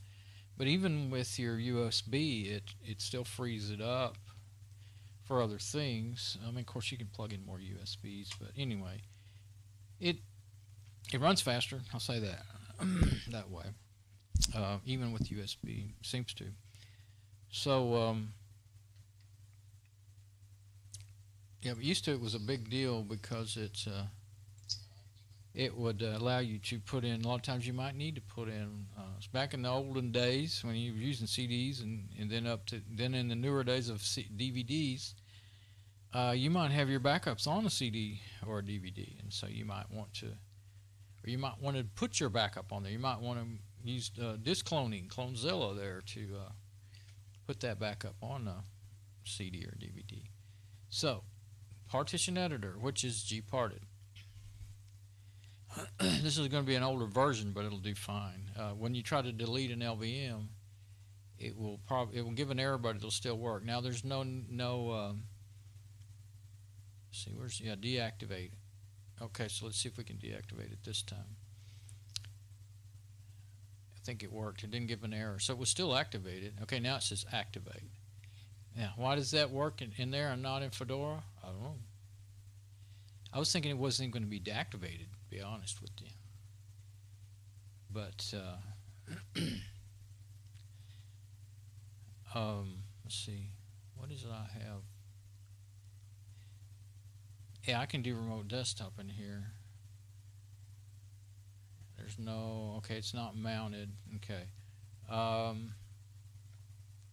But even with your USB, it still frees it up for other things. I mean, of course, you can plug in more USBs, but anyway, it runs faster. I'll say that that way. Even with USB, seems to. So yeah, but used to it was a big deal because it would allow you to put in, a lot of times you might need to put in, back in the olden days when you were using CDs and then in the newer days of DVDs, you might have your backups on a CD or a DVD, and so you might want to put your backup on there. You might want to use disk cloning, Clonezilla there to put that backup on a CD or DVD. So, partition editor, which is GParted. This is going to be an older version, but it'll do fine. When you try to delete an LVM, it will give an error, but it'll still work. Now there's no see, deactivate. Okay, so let's see if we can deactivate it this time. I think it worked. It didn't give an error, so it was still activated. Okay, now it says activate. Now, why does that work in there and not in Fedora? I don't know. I was thinking it wasn't even going to be deactivated, to be honest with you. But, let's see. What is it I have? Yeah, I can do remote desktop in here. There's no, okay, it's not mounted. Okay.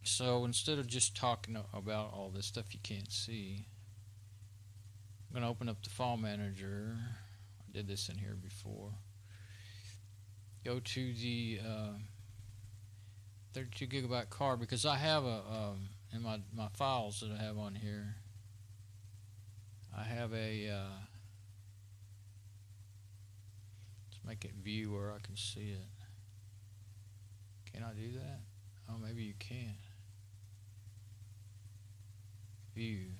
So instead of just talking about all this stuff you can't see, I'm going to open up the file manager. I did this in here before. Go to the 32 gigabyte card, because I have in my files that I have on here, I have a let's make it view where I can see it. Can I do that? Oh, maybe you can. View.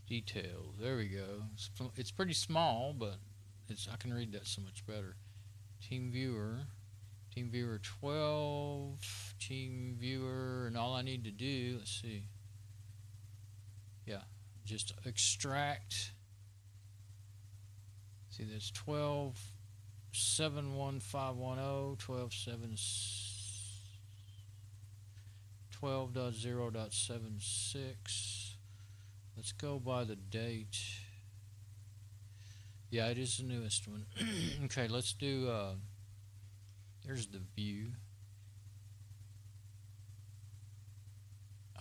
Details. There we go. It's pretty small, but I can read that so much better. Team viewer 12, team viewer, and all I need to do, let's see. Yeah, just extract. See, there's 12.71510, 12.0.76. Let's go by the date. Yeah, it is the newest one. Okay, let's do, there's the view.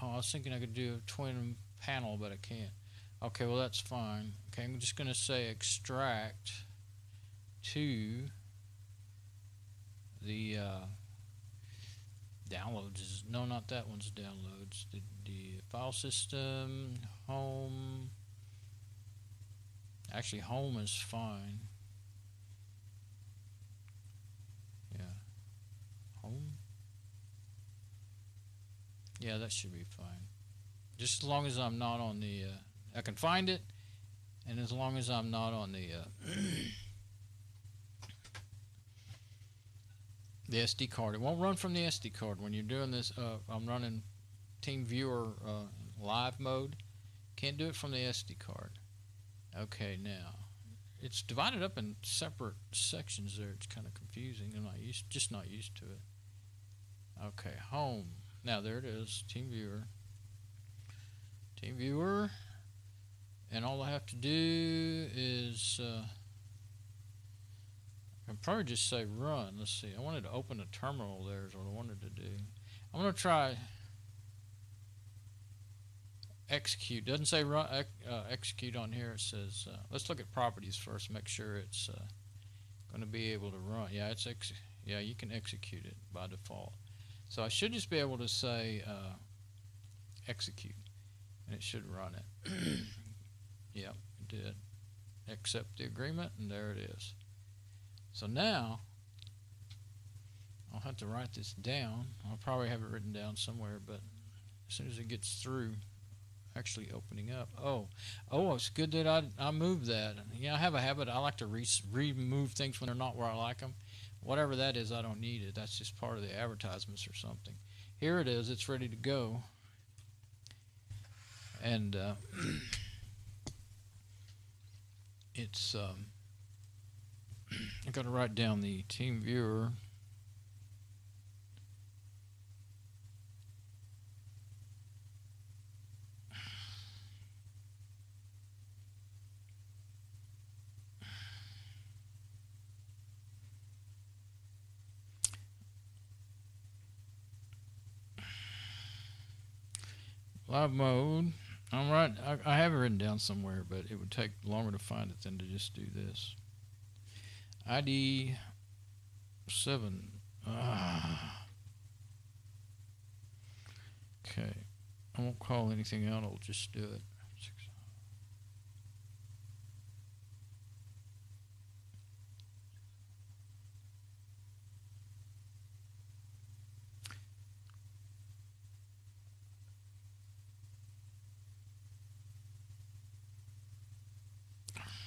Oh, I was thinking I could do a twin panel, but I can't. Okay, well, that's fine. Okay, I'm just going to say extract to the downloads. No, not that one's downloads. The file system, home. Actually, home is fine. Yeah. Home? Yeah, that should be fine. Just as long as I'm not on the... I can find it, and as long as I'm not on the... the SD card. It won't run from the SD card when you're doing this. I'm running TeamViewer live mode. Can't do it from the SD card. Okay, now it's divided up in separate sections there. It's kind of confusing. I'm just not used to it. Okay, home. Now there it is, TeamViewer. TeamViewer, and all I have to do is I can probably just say run. Let's see. I wanted to open a terminal. There is what I wanted to do. I'm going to try execute. Doesn't say run execute on here. It says let's look at properties first. Make sure it's going to be able to run. Yeah, it's yeah, you can execute it by default. So I should just be able to say execute, and it should run it. Yep, it did. Accept the agreement, and there it is. So now I'll have to write this down. I'll probably have it written down somewhere, but as soon as it gets through actually opening up. Oh, it's good that I moved that. Yeah, I have a habit. I like to remove things when they're not where I like them. Whatever that is, I don't need it. That's just part of the advertisements or something. Here it is. It's ready to go. And it's I got to write down the TeamViewer. Live mode. I'm right. I have it written down somewhere, but it would take longer to find it than to just do this. ID 7. Okay. I won't call anything out. I'll just do it.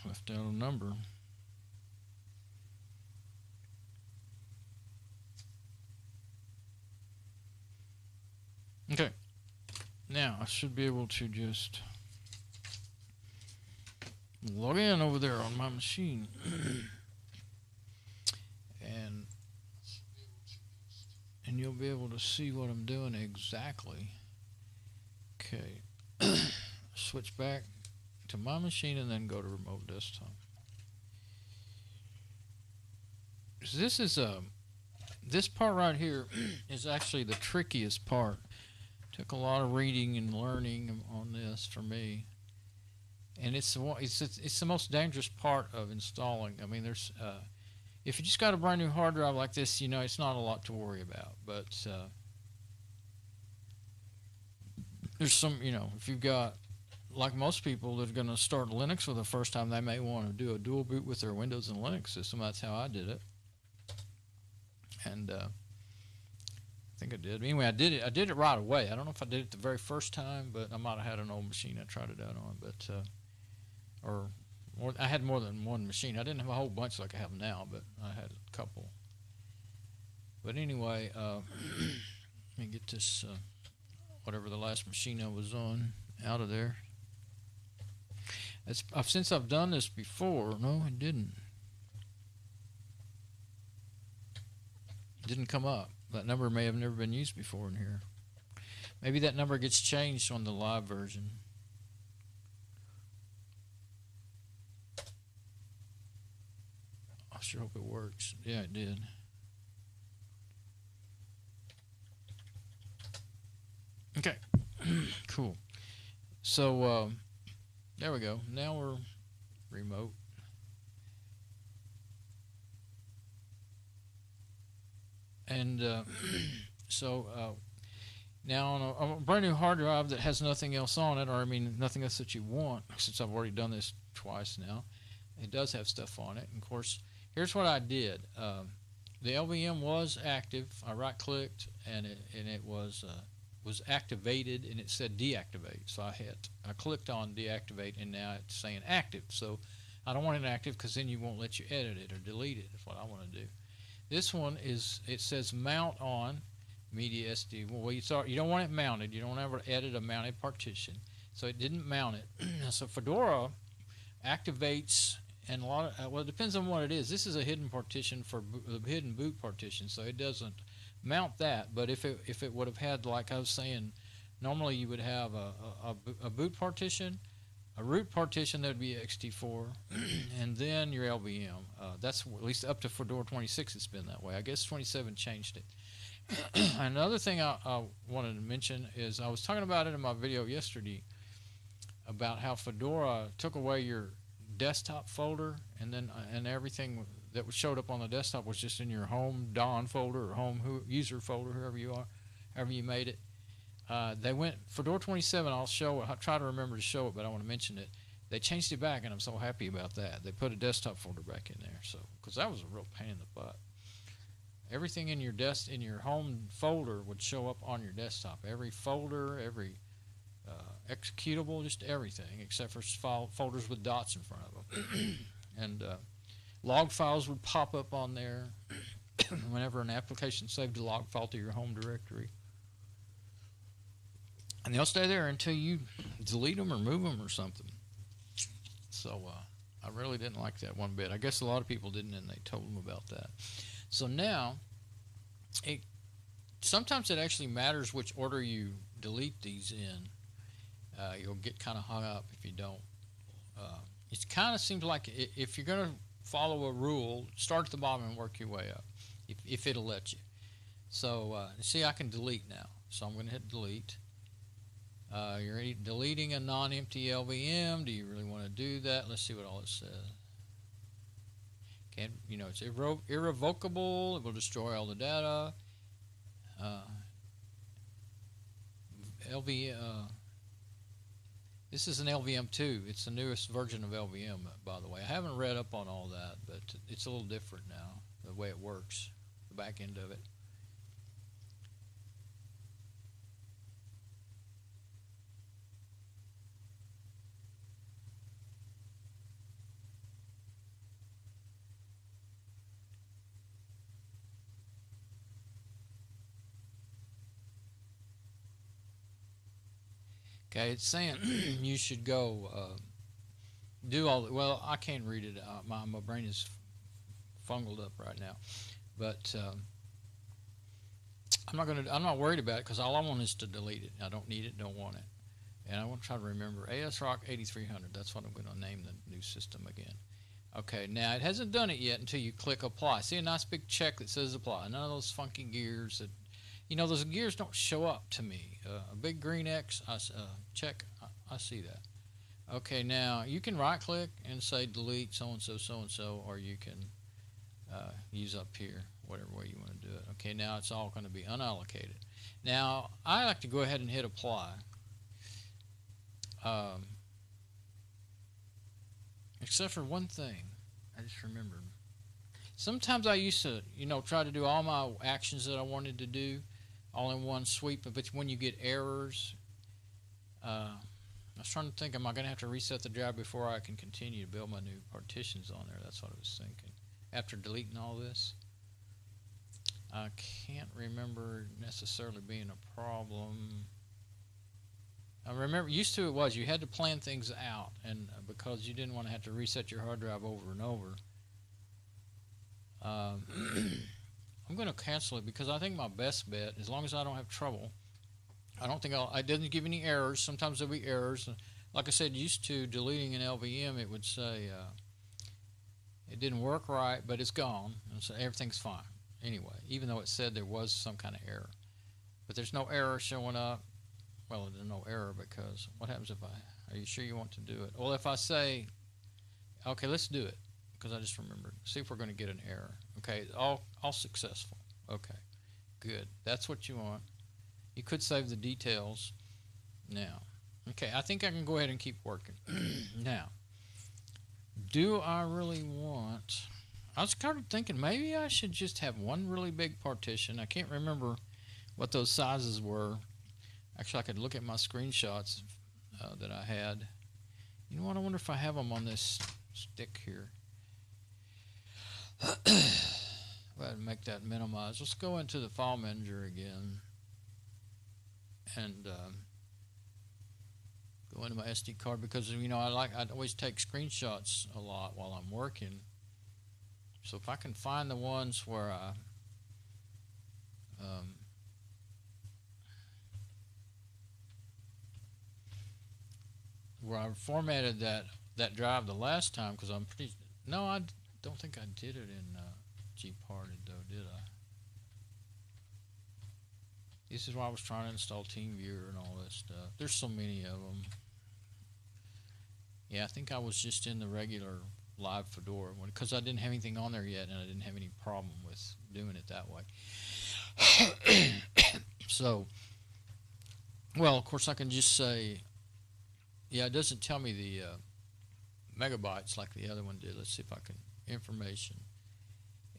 Left out a number. Okay. Now I should be able to just log in over there on my machine. and you'll be able to see what I'm doing exactly. Okay. Switch back to my machine and then go to remote desktop. This is this part right here is actually the trickiest part. Took a lot of reading and learning on this for me, and it's the most dangerous part of installing. I mean, there's if you just got a brand new hard drive like this, you know, it's not a lot to worry about. But there's some, you know, if you've got, like most people that are going to start Linux for the first time, they may want to do a dual boot with their Windows and Linux system. That's how I did it. And I think I did. Anyway, I did it right away. I don't know if I did it the very first time, but I might have had an old machine I tried it out on. But I had more than one machine. I didn't have a whole bunch like I have now, but I had a couple. But anyway, let me get this whatever the last machine I was on out of there. Since I've done this before. No, it didn't. It didn't come up. That number may have never been used before in here. Maybe that number gets changed on the live version. I sure hope it works. Yeah, it did. Okay. Cool. So there we go. Now we're remote. And now on a brand new hard drive that has nothing else on it, or I mean nothing else that you want, since I've already done this twice now, it does have stuff on it. And of course, here's what I did. The LVM was active. I right-clicked, and it was activated, and it said deactivate. So I clicked on deactivate, and now it's saying active. So I don't want it active because then you won't let you edit it or delete it. Is what I want to do. This one is, it says mount on media SD. Well, you don't want it mounted. You don't ever edit a mounted partition. So it didn't mount it. So Fedora activates, and a lot of, well, it depends on what it is. This is a hidden partition for a hidden boot partition, so it doesn't mount that. But if it would have had, like I was saying, normally you would have a boot partition, a root partition that would be XT4, and then your LVM. That's at least up to Fedora 26 it's been that way. I guess 27 changed it. Another thing I wanted to mention is, I was talking about it in my video yesterday about how Fedora took away your desktop folder, and then and everything that showed up on the desktop was just in your home Don folder or home user folder, whoever you are, however you made it. They went Fedora 27. I'll try to remember to show it, but I want to mention it. They changed it back, and I'm so happy about that. They put a desktop folder back in there, so because that was a real pain in the butt. Everything in your home folder would show up on your desktop. Every folder, every executable, just everything except for folders with dots in front of them. And log files would pop up on there whenever an application saved a log file to your home directory. And they'll stay there until you delete them or move them or something. So I really didn't like that one bit. I guess a lot of people didn't, and they told them about that. So now, sometimes it actually matters which order you delete these in. You'll get kind of hung up if you don't. It kind of seems like if you're going to follow a rule, start at the bottom and work your way up, if it'll let you. So see, I can delete now. So I'm going to hit delete. You're deleting a non-empty LVM. Do you really want to do that? Let's see what all it says. It's irrevocable. It will destroy all the data. This is an LVM2. It's the newest version of LVM, by the way. I haven't read up on all that, but it's a little different now, the way it works, the back end of it. Okay, it's saying you should go do all the, well, I can't read it. My brain is fungled up right now, but I'm not worried about it, because all I want is to delete it. I don't need it, don't want it, and I want to try to remember ASRock 8300. That's what I'm going to name the new system again. Okay, now it hasn't done it yet until you click apply. See a nice big check that says apply. None of those funky gears that, those gears don't show up to me. A big green X, check, I see that. Okay, now you can right click and say delete so-and-so, or you can use up here, whatever way you want to do it. Okay, now it's all going to be unallocated. Now, I like to go ahead and hit apply. Except for one thing, I just remembered. Sometimes I used to, try to do all my actions that I wanted to do all in one sweep, but when you get errors, I was trying to think, am I going to have to reset the drive before I can continue to build my new partitions on there? That's what I was thinking. After deleting all this, I can't remember necessarily being a problem. I remember, used to it was, you had to plan things out, and because you didn't want to have to reset your hard drive over and over. I'm going to cancel it, because I think my best bet, as long as I don't have trouble, I don't think it doesn't give any errors. Sometimes there'll be errors. Like I said, used to deleting an LVM, it would say it didn't work right, but it's gone, and so everything's fine. Anyway, even though it said there was some kind of error. But there's no error showing up. Well, there's no error, because what happens if are you sure you want to do it? Well, if I say, okay, let's do it, because I just remembered. See if we're going to get an error. Okay, all successful. Okay, good. That's what you want. You could save the details now. Okay, I think I can go ahead and keep working. Now, do I really want... I was kind of thinking maybe I should just have one really big partition. I can't remember what those sizes were. Actually, I could look at my screenshots that I had. You know what? I wonder if I have them on this stick here. Go ahead and make that minimize. Let's go into the file manager again and go into my SD card, because you know I always take screenshots a lot while I'm working. So if I can find the ones where I formatted that drive the last time, because I don't think I did it in GParted though, did I? This is why I was trying to install TeamViewer and all that stuff. There's so many of them. Yeah, I think I was just in the regular live Fedora one, because I didn't have anything on there yet, and I didn't have any problem with doing it that way. So, well, of course I can just say, yeah, it doesn't tell me the megabytes like the other one did. Let's see if I can, information.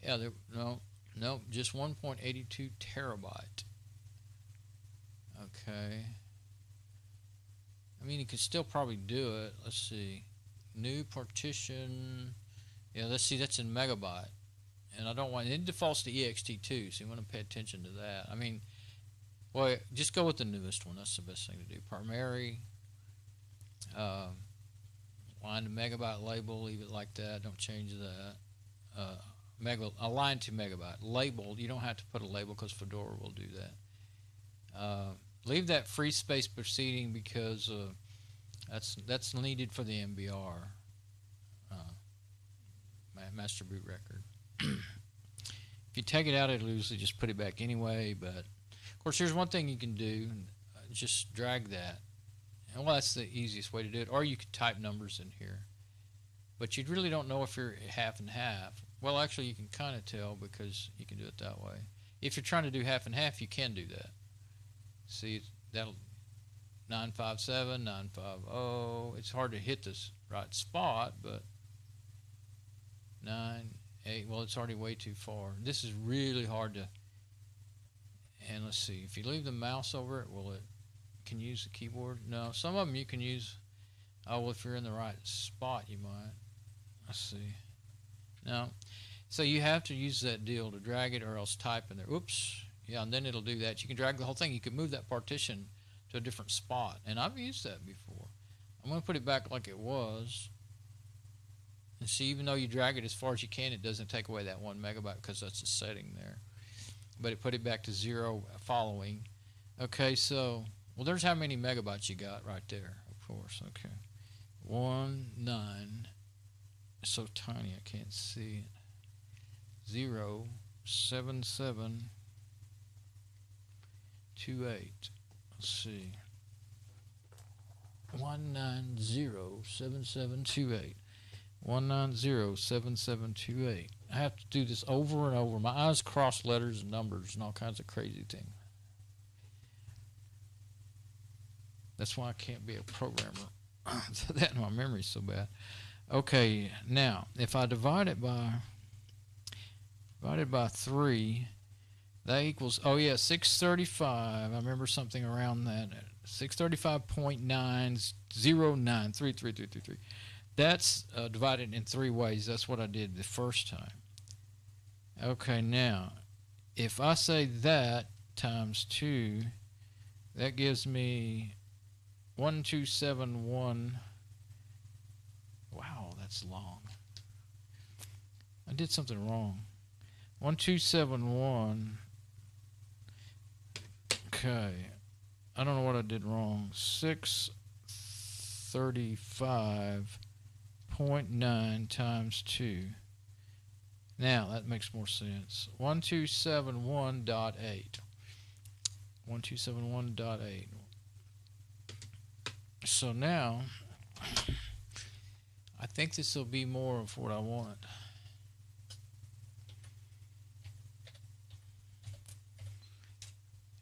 Yeah, no, just 1.82 terabyte. Okay. I mean, you could still probably do it. Let's see. New partition. Yeah, let's see, that's in megabyte. And I don't want, it defaults to ext2, so you want to pay attention to that. I mean, well, just go with the newest one. That's the best thing to do. Primary. Line to megabyte label, leave it like that. Don't change that. Align to megabyte. Labeled, you don't have to put a label because Fedora will do that. Leave that free space proceeding, because that's needed for the MBR, master boot record. If you take it out, it'll usually just put it back anyway. But of course, here's one thing you can do: just drag that. And well, that's the easiest way to do it. Or you could type numbers in here, but you really don't know if you're half and half. Well, actually, you can kind of tell, because you can do it that way. If you're trying to do half and half, you can do that. See, that'll 957, 950. It's hard to hit this right spot, but 9, 8. Well, it's already way too far. This is really hard to. And let's see, if you leave the mouse over it, will it? Can use the keyboard? No, some of them you can use. Oh, well, if you're in the right spot, you might. Let's see. No, so you have to use that deal to drag it, or else type in there. Oops. Yeah, and then it'll do that. You can drag the whole thing. You can move that partition to a different spot, and I've used that before. I'm going to put it back like it was, and see, even though you drag it as far as you can, it doesn't take away that 1 megabyte, because that's a setting there. But it put it back to 0 following. Okay, so, well, there's how many megabytes you got right there, of course. Okay, 9. It's so tiny I can't see it. 07728. Let's see. 1907728. 1907728. I have to do this over and over. My eyes cross letters and numbers and all kinds of crazy things. That's why I can't be a programmer. That my memory's so bad. Okay, now if I divide it by 3, that equals, oh yeah, 635. I remember something around that. 635.909333333. That's divided in 3 ways. That's what I did the first time. Okay, now if I say that times 2, that gives me 1271. Wow, that's long. I did something wrong. 1271. Okay, I don't know what I did wrong. 635.9 times 2. Now that makes more sense. 1271.8. 1271.8. So now I think this will be more of what I want.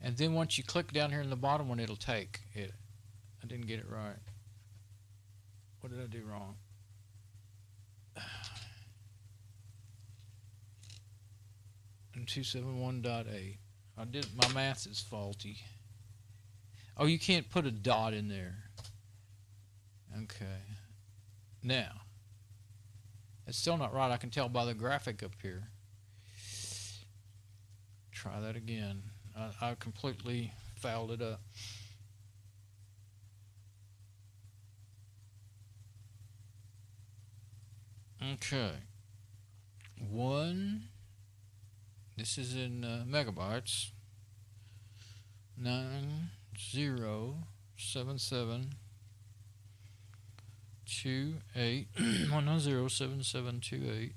And then once you click down here in the bottom one, it'll take it. I didn't get it right. What did I do wrong? And 271.8. I did, my math is faulty. Oh, you can't put a dot in there. Okay. Now, it's still not right. I can tell by the graphic up here. try that again. I completely fouled it up. Okay. This is in megabytes. 907728 1907728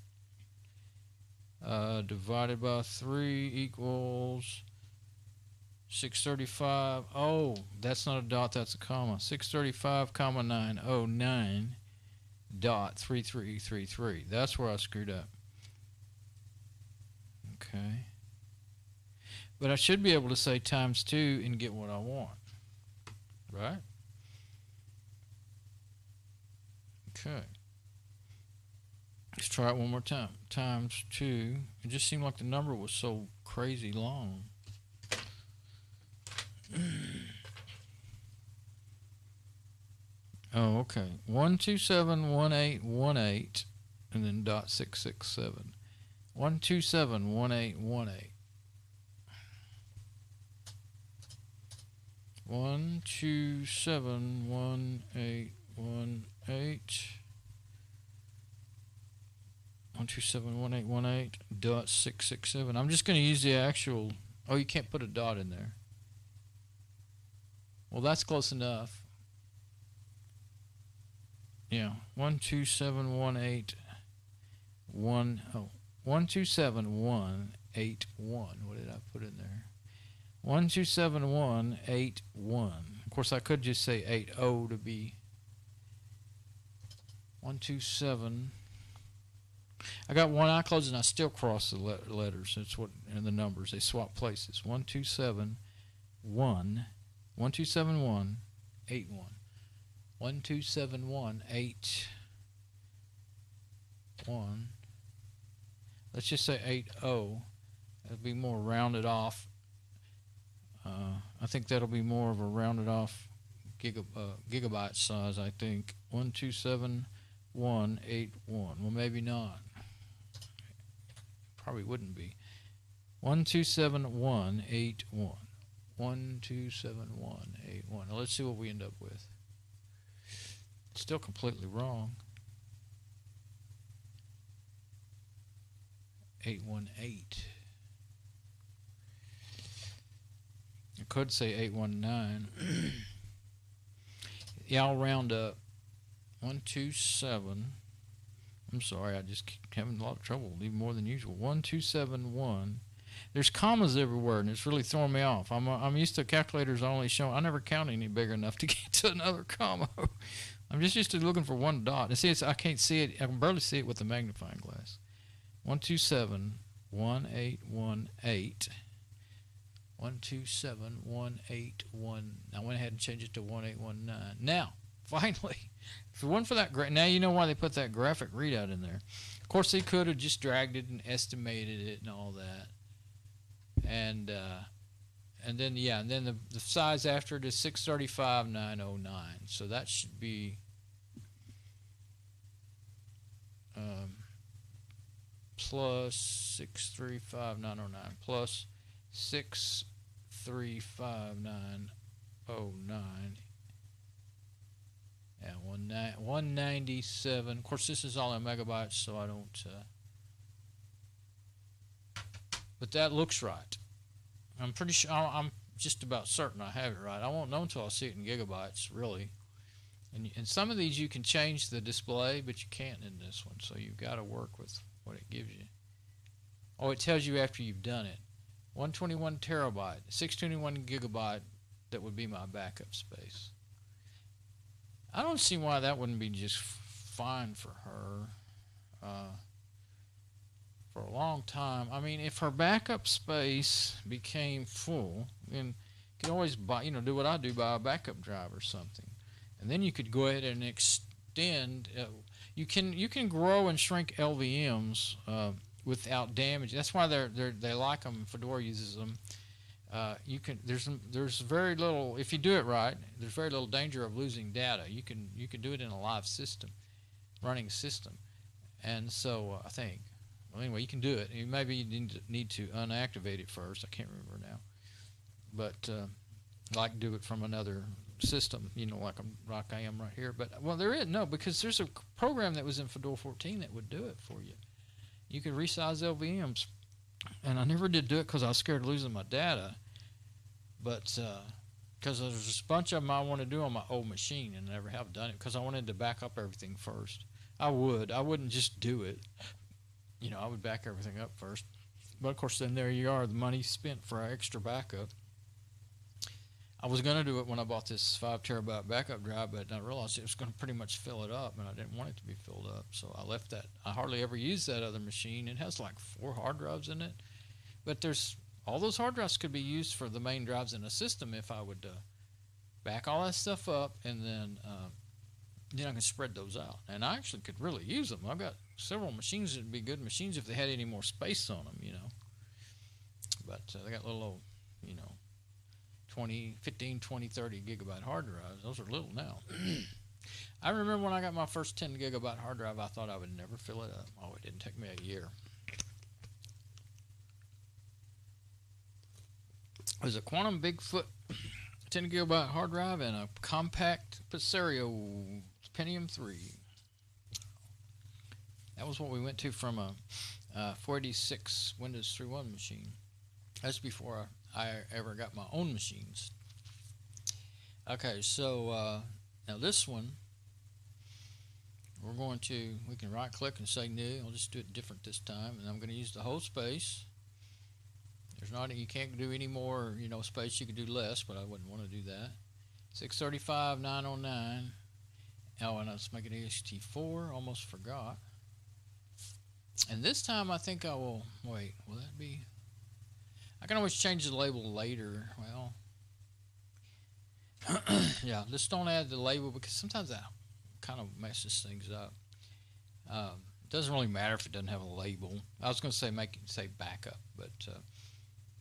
divided by 3 equals 635. Oh, that's not a dot, that's a comma. 635, 909 dot 3333. That's where I screwed up. Okay. But I should be able to say times 2 and get what I want. Right? Okay. Let's try it one more time. Times 2. It just seemed like the number was so crazy long. Oh, okay. 1271818 and then dot 667. 1271818. 1271818 1271818 dot 667. I'm just going to use the actual. Oh, you can't put a dot in there. Well, that's close enough. Yeah, 1271881. Oh, 1271881. What did I put in there? 1271881. Of course, I could just say 80 to be 127. I got one eye closed and I still cross the letters. That's what in the numbers they swap places. 1271 127181. 127181. Let's just say 80. That'll be more rounded off. I think that'll be more of a rounded off gigabyte size, I think. 127181. Well, maybe not. Probably wouldn't be. 127181. 127181. Now let's see what we end up with. It's still completely wrong. 818. I could say 819. Yeah, I'll round up. 127. I'm sorry, I just keep having a lot of trouble, even more than usual. 1271. There's commas everywhere, and it's really throwing me off. I'm used to calculators only showing. I never count any big enough to get to another comma. I'm just used to looking for one dot. And see, I can't see it. I can barely see it with the magnifying glass. 1271818. 1271819. I went ahead and changed it to 1819. Now, finally, if it wasn't for that, now you know why they put that graphic readout in there. Of course, they could have just dragged it and estimated it and all that. And then the size after it is 635,909. So that should be plus 635,909 plus 635,909. Yeah, 197. Of course, this is all in megabytes, so I don't. But that looks right. I'm pretty sure. I'm just about certain I have it right. I won't know until I see it in gigabytes, really. And some of these you can change the display, but you can't in this one. So you've got to work with what it gives you. Oh, it tells you after you've done it. 121 terabyte, 621 gigabyte. That would be my backup space. I don't see why that wouldn't be just fine for her. For a long time. I mean, if her backup space became full, then you could always buy, do what I do, buy a backup drive or something, and then you could go ahead and extend. You can grow and shrink LVMs without damage. That's why they like them. Fedora uses them. There's very little, if you do it right, there's very little danger of losing data. You can do it in a live system, running system, and so I think. Well, anyway, you can do it. Maybe you need to unactivate it first. I can't remember now. But like do it from another system, you know, like I am right here. But, well, there is no, because there's a program that was in Fedora 14 that would do it for you. You could resize LVMs. And I never did do it because I was scared of losing my data. But because there's a bunch of them I want to do on my old machine and never have done it because I wanted to back up everything first. I wouldn't just do it. You know, I would back everything up first. But, of course, then there you are, the money spent for our extra backup. I was going to do it when I bought this 5 terabyte backup drive, but I realized it was going to pretty much fill it up, and I didn't want it to be filled up, so I left that. I hardly ever use that other machine. It has like 4 hard drives in it, but all those hard drives could be used for the main drives in the system if I would back all that stuff up, and then I can spread those out. And I actually could really use them. I've got several machines that would be good machines if they had any more space on them, you know. But they got little old, you know, 15, 20, 30 gigabyte hard drives. Those are little now. I remember when I got my first 10 gigabyte hard drive, I thought I would never fill it up. Oh, it didn't take me a year. It was a Quantum Bigfoot 10 gigabyte hard drive and a compact Pizzerio Pentium 3. That was what we went to from a 486 Windows 3.1 machine. That's before I ever got my own machines. Okay, so now this one, we can right click and say new. I'll just do it different this time, and I'm going to use the whole space. You can't do any more, you know, space. You could do less, but I wouldn't want to do that. 635, 909. Oh, and let's make it AST4. Almost forgot. And this time I think I will, wait, will that be? I can always change the label later. Well, yeah, just don't add the label because sometimes that kind of messes things up. It doesn't really matter if it doesn't have a label. I was going to say make it say backup, but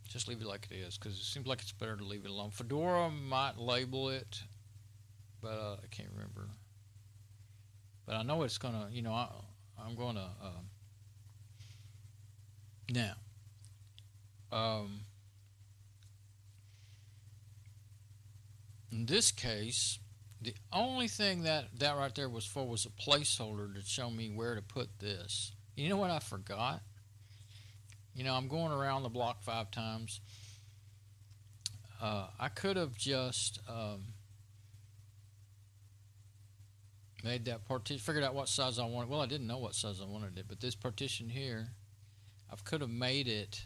just leave it like it is because it seems like it's better to leave it alone. Fedora might label it, but I can't remember. But I know it's going to, you know, I'm going to, now, in this case, the only thing that right there was for was a placeholder to show me where to put this. You know what I forgot? You know, I'm going around the block 5 times. I could have just made that partition, figured out what size I wanted. Well, I didn't know what size I wanted it, but this partition here, I could have made it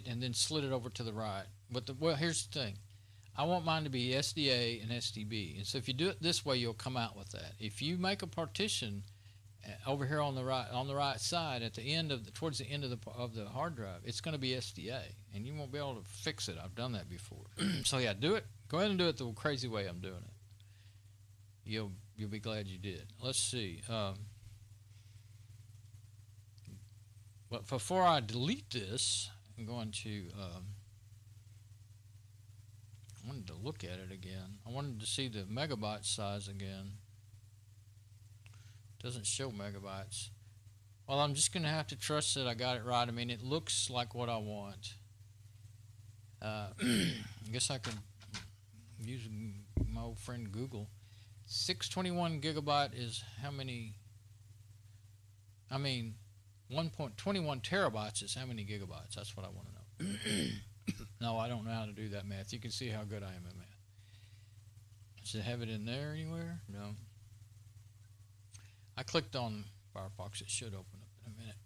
and then slid it over to the right. But well, here's the thing. I want mine to be SDA and SDB. And so if you do it this way, you'll come out with that. If you make a partition over here on the right side at the end of towards the end of the hard drive, it's going to be SDA, and you won't be able to fix it. I've done that before. So yeah, do it. Go ahead and do it the crazy way I'm doing it. You'll be glad you did. Let's see. But before I delete this, I'm going to. I wanted to look at it again. I wanted to see the megabyte size again. Doesn't show megabytes. Well, I'm just going to have to trust that I got it right. I mean, it looks like what I want. I guess I could use my old friend Google. 621 gigabyte is how many? I mean, 1.21 terabytes is how many gigabytes? That's what I want to know. No, I don't know how to do that math. You can see how good I am at math. Does it have it in there anywhere? No. I clicked on Firefox. It should open up in a minute.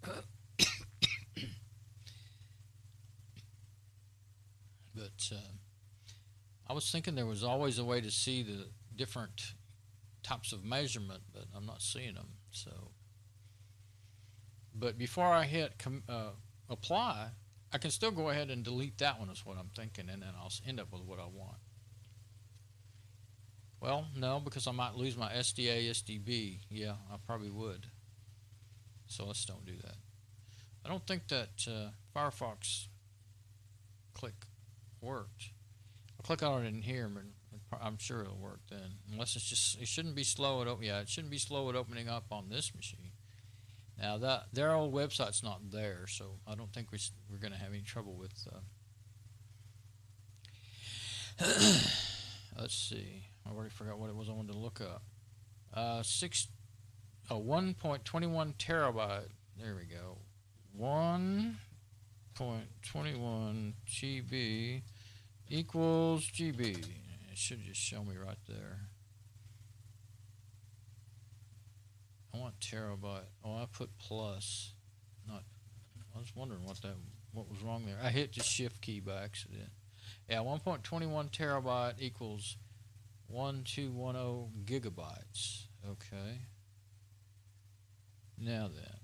But I was thinking there was always a way to see the different types of measurement, but I'm not seeing them. So, but before I hit apply, I can still go ahead and delete that one is what I'm thinking, and then I'll end up with what I want. Well, no, because I might lose my SDA, SDB. Yeah, I probably would. So let's don't do that. I don't think that Firefox click worked. I'll click on it in here, but it I'm sure it'll work then. Unless it's just, it shouldn't be slow at it shouldn't be slow at opening up on this machine. Now that their old website's not there, so I don't think we're going to have any trouble with. Let's see. I already forgot what it was I wanted to look up. 1.21 terabyte. There we go. 1.21 GB equals GB. It should just show me right there. I want terabyte. Oh, I put plus. Not. I was wondering what was wrong there. I hit the shift key by accident. Yeah, 1.21 terabyte equals 1210 gigabytes. Okay. Now then,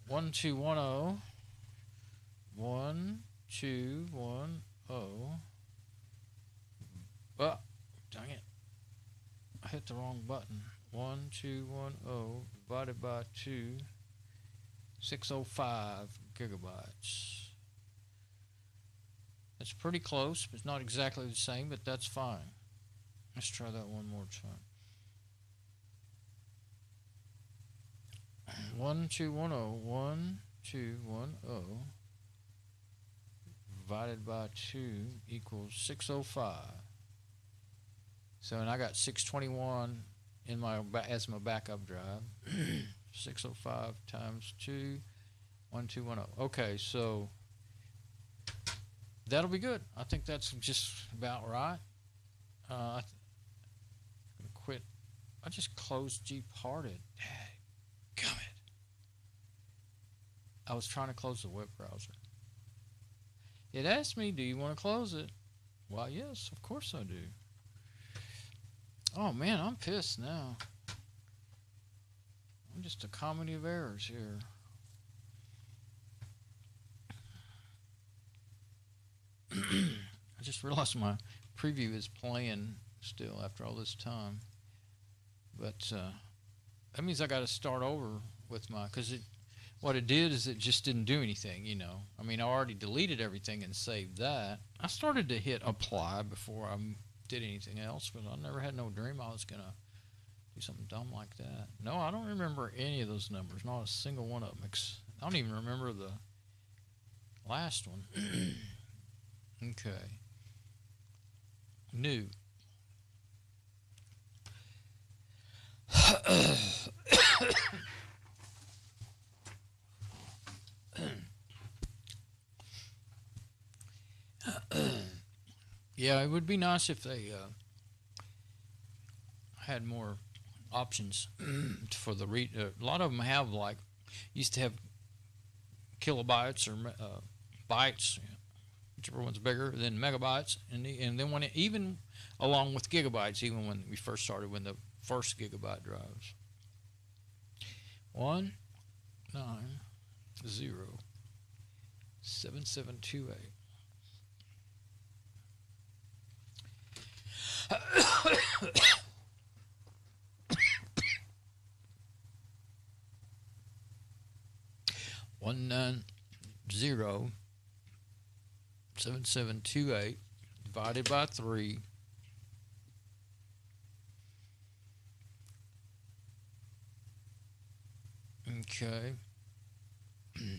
1210. 1210. Oh, dang it. I hit the wrong button. 1210 divided by 2, 605 gigabytes. That's pretty close. It's not exactly the same, but that's fine. Let's try that one more time. 1210 divided by 2 equals 605. So, and I got 621 in my as my backup drive. 605 times 2, 1210. Okay, so that'll be good. I think that's just about right. I'm gonna quit. I just closed GParted. Gummit. I was trying to close the web browser. It asked me, do you want to close it? Well, yes, of course I do. Oh man, I'm pissed now. I'm just a comedy of errors here. I just realized my preview is playing still after all this time. But that means I got to start over with my, because what it did is it just didn't do anything, you know. I mean, I already deleted everything and saved that. I started to hit apply before I did anything else, but I never had no dream I was going to do something dumb like that. No, I don't remember any of those numbers, not a single one of them. I don't even remember the last one. Okay. New. Yeah, it would be nice if they had more options for the read. A lot of them have, like, used to have kilobytes or bytes, whichever one's bigger, than megabytes, and then when even along with gigabytes, even when we first started, when the first gigabyte drives. 1907728. 1907728 divided by 3. Okay.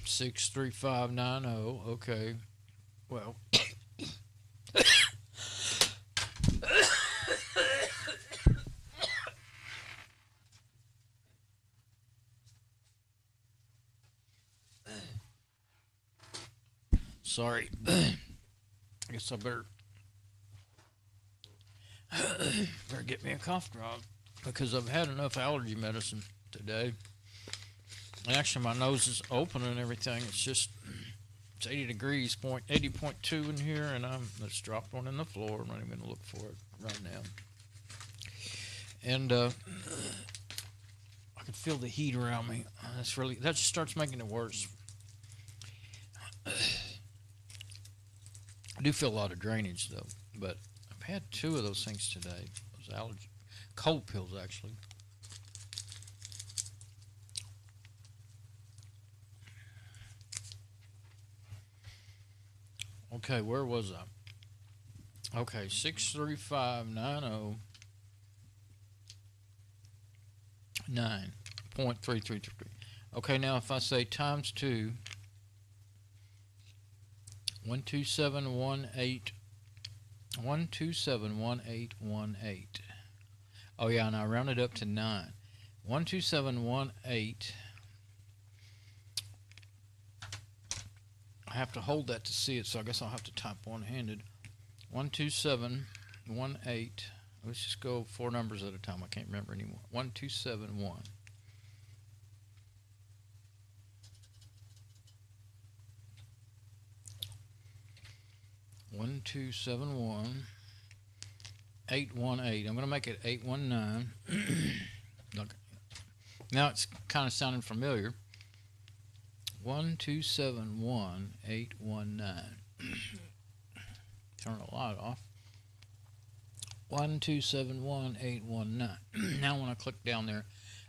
63590. Okay. Well. Sorry. I guess I better get me a cough drop because I've had enough allergy medicine today. And actually, my nose is open and everything. It's just, it's 80 degrees, 80.2 in here, and I just dropped one in the floor. I'm not even going to look for it right now. And I can feel the heat around me. That just starts making it worse. I do feel a lot of drainage though, but I've had 2 of those things today. Those cold pills actually. Okay, where was I? Okay, 63590.9.333. Okay, now if I say times 2, 12718. Oh yeah, and I rounded up to 9. 12718. I have to hold that to see it, so I guess I'll have to type one-handed. 12718. Let's just go 4 numbers at a time. I can't remember anymore. 1271. 1271 818. I'm going to make it 819. Look, now it's kind of sounding familiar. 1271 819. Turn the light off. 1271 819. Now when I click down there,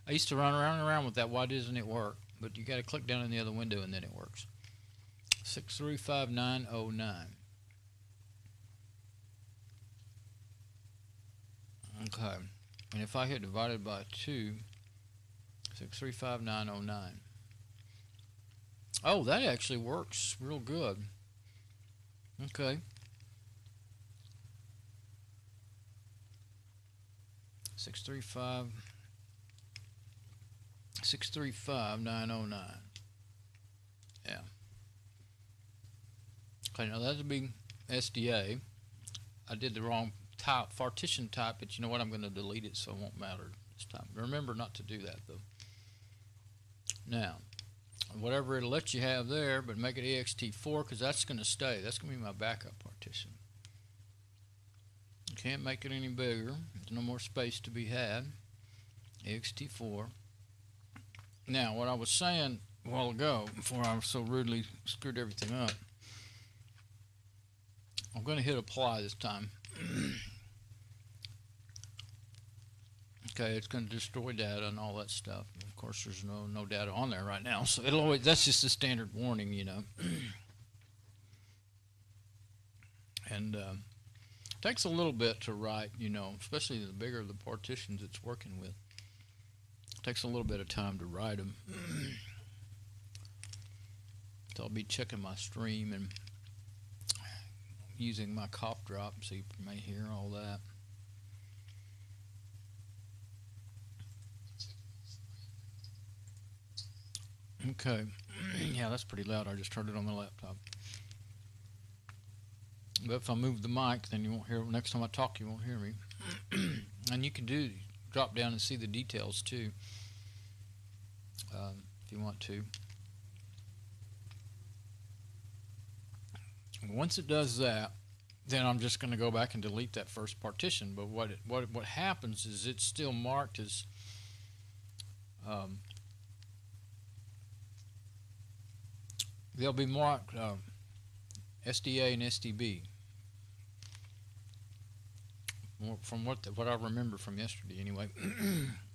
I used to run around and around with that. Why doesn't it work? But you got to click down in the other window and then it works. 635909. Okay, and if I hit divided by 2, 635909. Oh, that actually works real good. Okay. 635,909. Yeah. Okay, now that'll be SDA. I did the wrong type, partition type, but you know what? I'm going to delete it, so it won't matter this time. Remember not to do that, though. Now, whatever it'll let you have there, but make it ext4 because that's going to stay. That's going to be my backup partition. Can't make it any bigger. There's no more space to be had. ext4. Now, what I was saying a while ago, before I so rudely screwed everything up, I'm going to hit apply this time. Okay, it's going to destroy data and all that stuff. Of course, there's no data on there right now, so it'll always, that's just a standard warning, you know. And it takes a little bit to write, you know, especially the bigger the partitions it's working with. It takes a little bit of time to write them. So I'll be checking my stream and using my cough drop so you may hear all that. Okay, yeah, that's pretty loud. I just turned it on the laptop. But if I move the mic, then you won't hear. Next time I talk, you won't hear me. And you can drop down and see the details too, if you want to. Once it does that, then I'm just going to go back and delete that first partition. But what happens is it's still marked as they'll be marked SDA and SDB. From what I remember from yesterday, anyway.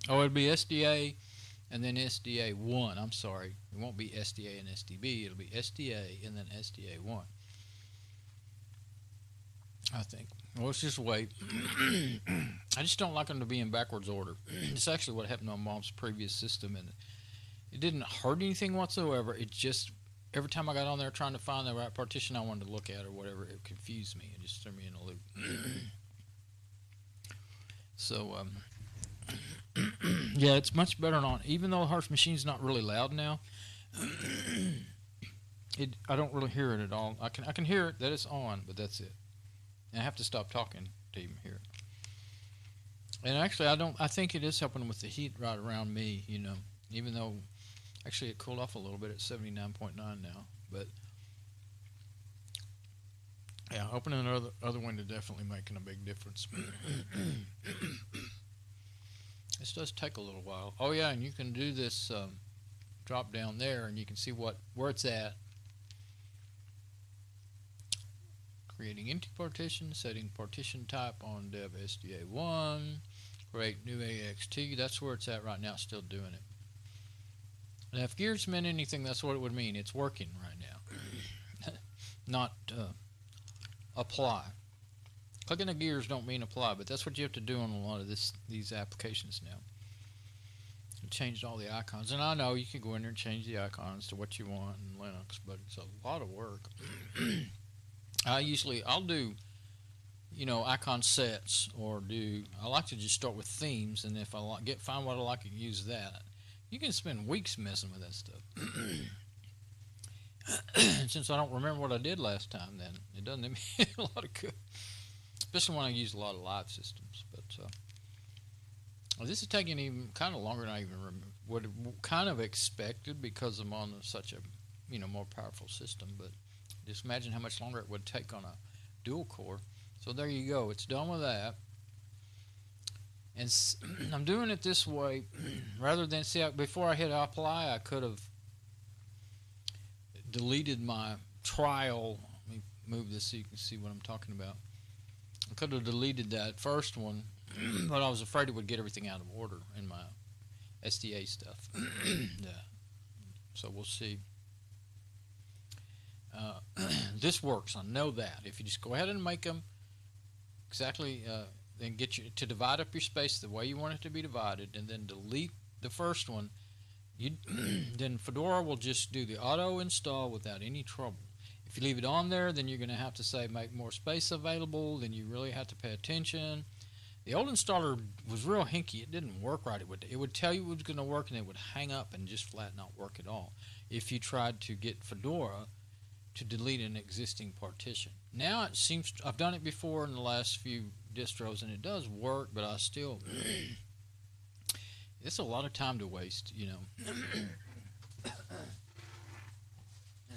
Oh, it'll be SDA and then SDA1. I'm sorry, it won't be SDA and SDB. It'll be SDA and then SDA1. I think. Well, let's just wait. I just don't like them to be in backwards order. It's actually what happened on Mom's previous system, and it didn't hurt anything whatsoever. It just, every time I got on there trying to find the right partition I wanted to look at or whatever, it confused me. It just threw me in a loop. So, yeah, it's much better on, even though Harsh Machine's not really loud now, I don't really hear it at all. I can hear it that it's on, but that's it. And I have to stop talking to even hear it. And actually, I think it is helping with the heat right around me, you know, even though actually it cooled off a little bit at 79.9 now, but yeah, opening another window definitely making a big difference. This does take a little while. Oh yeah, and you can do this drop down there, and you can see where it's at. Creating empty partition, setting partition type on dev SDA1, create new AXT. That's where it's at right now. Still doing it. Now, if gears meant anything, that's what it would mean. It's working right now. Not apply. Clicking the gears don't mean apply, but that's what you have to do on a lot of these applications now. It changed all the icons, and I know you can go in there and change the icons to what you want in Linux, but it's a lot of work. I'll do, icon sets, or I like to just start with themes, and if I find what I like and use that. You can spend weeks messing with that stuff. Since I don't remember what I did last time, then it doesn't do me a lot of good, especially when I use a lot of live systems. But this is taking even kind of longer than I even would have kind of expected, because I'm on such a more powerful system. But just imagine how much longer it would take on a dual core. So there you go. It's done with that. And I'm doing it this way rather than, before I hit apply, I could have deleted my trial. Let me move this so you can see what I'm talking about. I could have deleted that first one, but I was afraid it would get everything out of order in my SDA stuff. Yeah. So we'll see. This works. I know that. If you just go ahead and make them exactly, then get you to divide up your space the way you want it to be divided, and then delete the first one, then Fedora will just do the auto install without any trouble. If you leave it on there, then you're going to have to say make more space available. Then you really have to pay attention. The old installer was real hinky. It didn't work right. It would tell you it was going to work, and it would hang up and just flat not work at all if you tried to get Fedora to delete an existing partition. Now it seems, I've done it before in the last few distros, and it does work, but I still, it's a lot of time to waste, and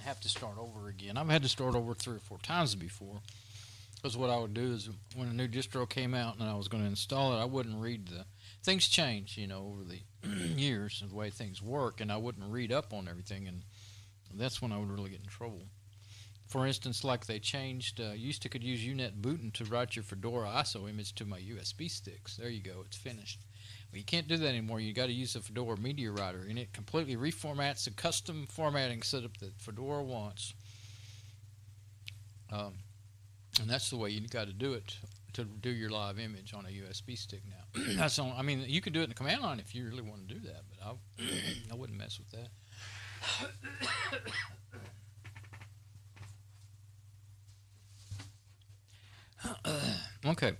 have to start over again. I've had to start over 3 or 4 times before, because what I would do is when a new distro came out and I was going to install it, I wouldn't read things change, over the years of the way things work, and I wouldn't read up on everything, and that's when I would really get in trouble. For instance, like they changed, could use UNet booting to write your Fedora ISO image to my USB sticks. There you go, it's finished. Well, you can't do that anymore. You got to use the Fedora Media Writer, and it completely reformats the custom formatting setup that Fedora wants. And that's the way you got to do it to do your live image on a USB stick now. That's on. I mean, you could do it in the command line if you really want to do that, but I wouldn't mess with that. Okay,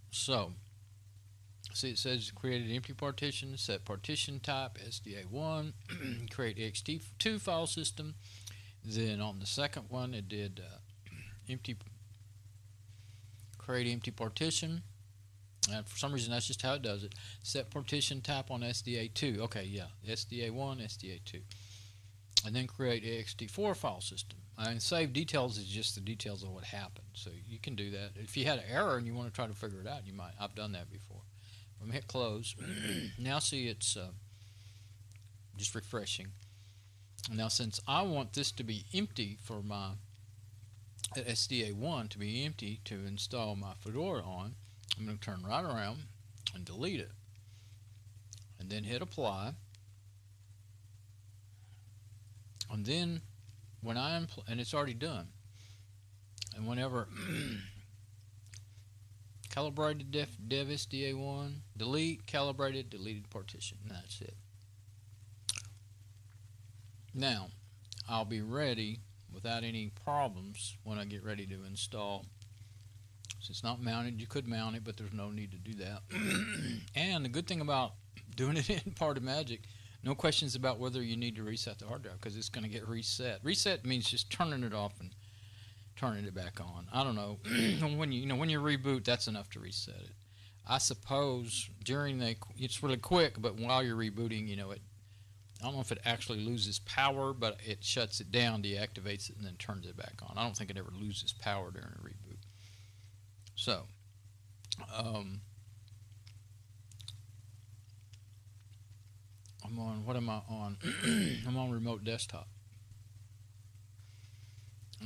so see, it says created empty partition, set partition type SDA1, create ext2 file system. Then on the second one, it did create empty partition, and for some reason that's just how it does it. Set partition type on SDA2. Okay, yeah, SDA1, SDA2, and then create ext4 file system. And save details is just the details of what happened. So you can do that. If you had an error and you want to try to figure it out, you might. I've done that before. I'm hit close. Now see, it's just refreshing. Now since I want this to be empty for my SDA1 to be empty to install my Fedora on, I'm going to turn right around and delete it. And then hit apply. And then when and it's already done. And whenever calibrated dev SDA1, delete, calibrated, deleted partition, and that's it. Now, I'll be ready without any problems when I get ready to install. Since it's not mounted, you could mount it, but there's no need to do that. And the good thing about doing it in Partimagic, no questions about whether you need to reset the hard drive, because it's going to get reset. Reset means just turning it off and turning it back on. I don't know. when you reboot, that's enough to reset it. I suppose it's really quick, but while you're rebooting, I don't know if it actually loses power, but it shuts it down, deactivates it, and then turns it back on. I don't think it ever loses power during a reboot. So, I'm on, what am I on? I'm on remote desktop.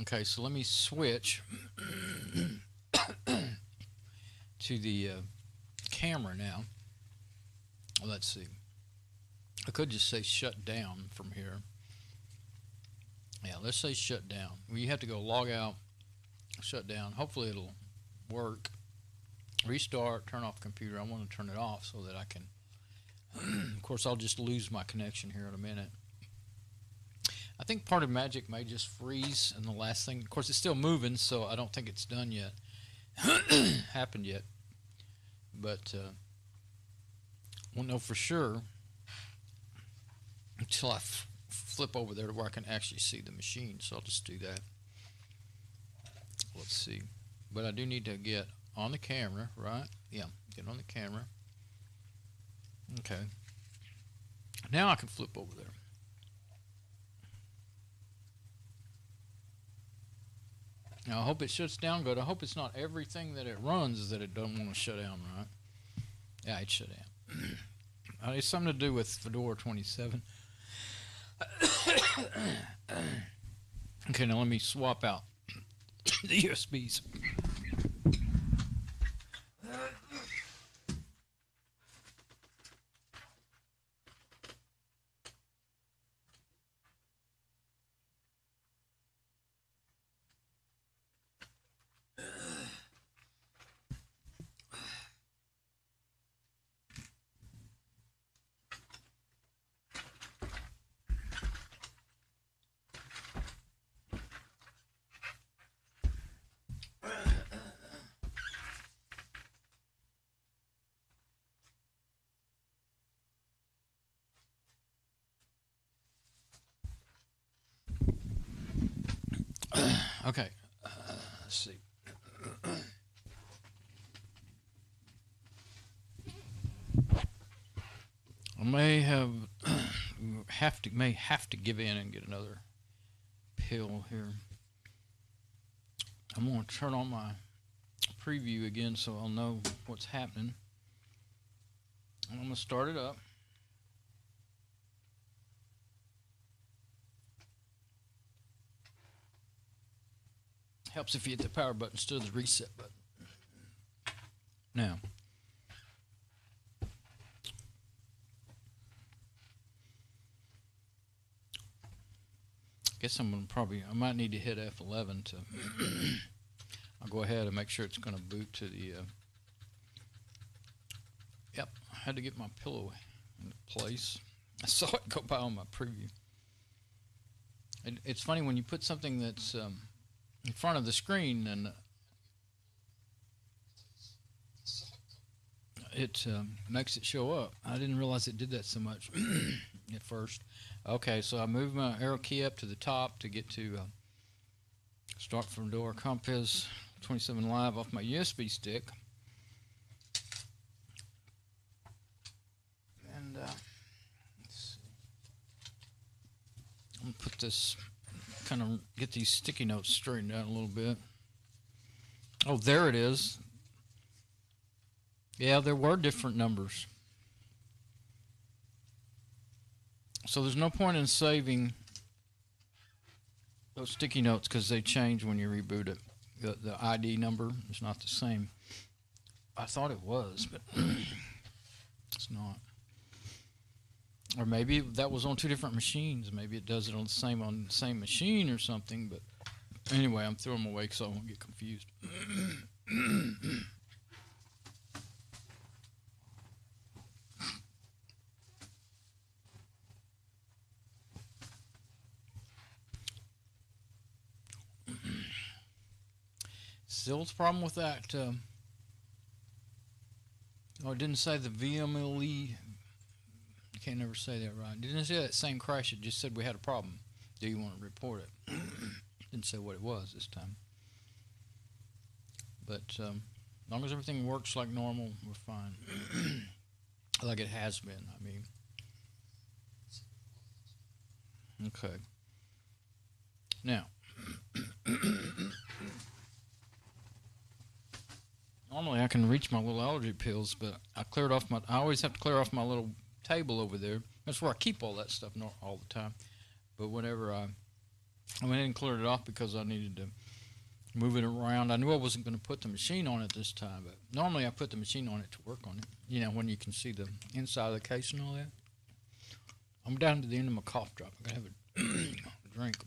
Okay, so let me switch to the camera now. Let's see. I could just say shut down from here. Yeah, let's say shut down. Well, you have to go log out shut down. Hopefully it'll work. Restart, turn off the computer. I want to turn it off so that I can, of course, I'll just lose my connection here in a minute. I think part of Magic may just freeze, and the last thing, of course, it's still moving, so I don't think it's done yet, happened yet. But won't know for sure until I flip over there to where I can actually see the machine. So I'll just do that. Let's see. But I do need to get on the camera, right? Yeah, get on the camera. Okay. Now I can flip over there. Now I hope it shuts down good. I hope it's not everything that it runs that it doesn't want to shut down, right? Yeah, it shut down. It's something to do with Fedora 27. Okay, now let me swap out the USBs. Okay, let's see. I may have to give in and get another pill here. I'm going to turn on my preview again so I'll know what's happening. I'm going to start it up. Helps if you hit the power button instead of the reset button. Now, I guess I might need to hit F11 to, I'll go ahead and make sure it's going to boot to the, yep, I had to get my pillow into place. I saw it go by on my preview. It's funny when you put something that's in front of the screen and it makes it show up. I didn't realize it did that so much at first. Okay, so I moved my arrow key up to the top to get to start from Fedora Compiz 27 Live off my USB stick. And let's see. I'm going to put this, kind of get these sticky notes straightened out a little bit. Oh, there it is. Yeah, there were different numbers. So there's no point in saving those sticky notes because they change when you reboot it. The ID number is not the same. I thought it was, but it's not. Or maybe that was on two different machines. Maybe it does it on the same machine or something. But anyway, I'm throwing them away so I won't get confused. Still, the problem with that. Oh, it didn't say the VMLE. I can't never say that right. It didn't say that same crash. It just said we had a problem. Do you want to report it? Didn't say what it was this time. But as long as everything works like normal, we're fine. Like it has been, I mean. Okay. Now. Normally I can reach my little allergy pills, but I always have to clear off my little table over there. That's where I keep all that stuff all the time. But whenever I went ahead and cleared it off because I needed to move it around. I knew I wasn't going to put the machine on it this time, but normally I put the machine on it to work on it. You know, when you can see the inside of the case and all that. I'm down to the end of my cough drop. I gotta have a drink.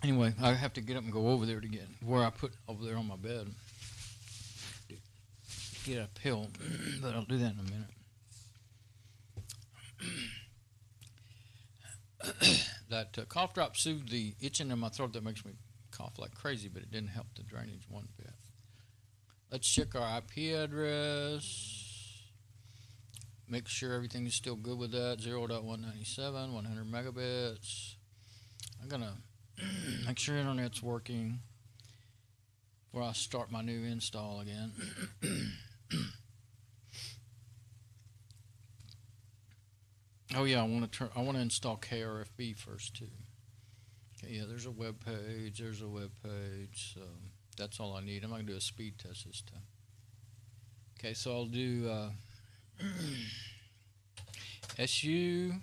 Anyway, I have to get up and go over there to get where I put over there on my bed. Get uphill, but I'll do that in a minute. That cough drop soothed the itching in my throat that makes me cough like crazy, but it didn't help the drainage one bit. Let's check our IP address. Make sure everything is still good with that. 0.197, 100 megabits. I'm gonna make sure internet's working before I start my new install again. Oh yeah, I want to install Krfb first too. Okay, yeah, there's a web page. There's a web page. So that's all I need. I'm not gonna do a speed test this time. Okay, so I'll do SU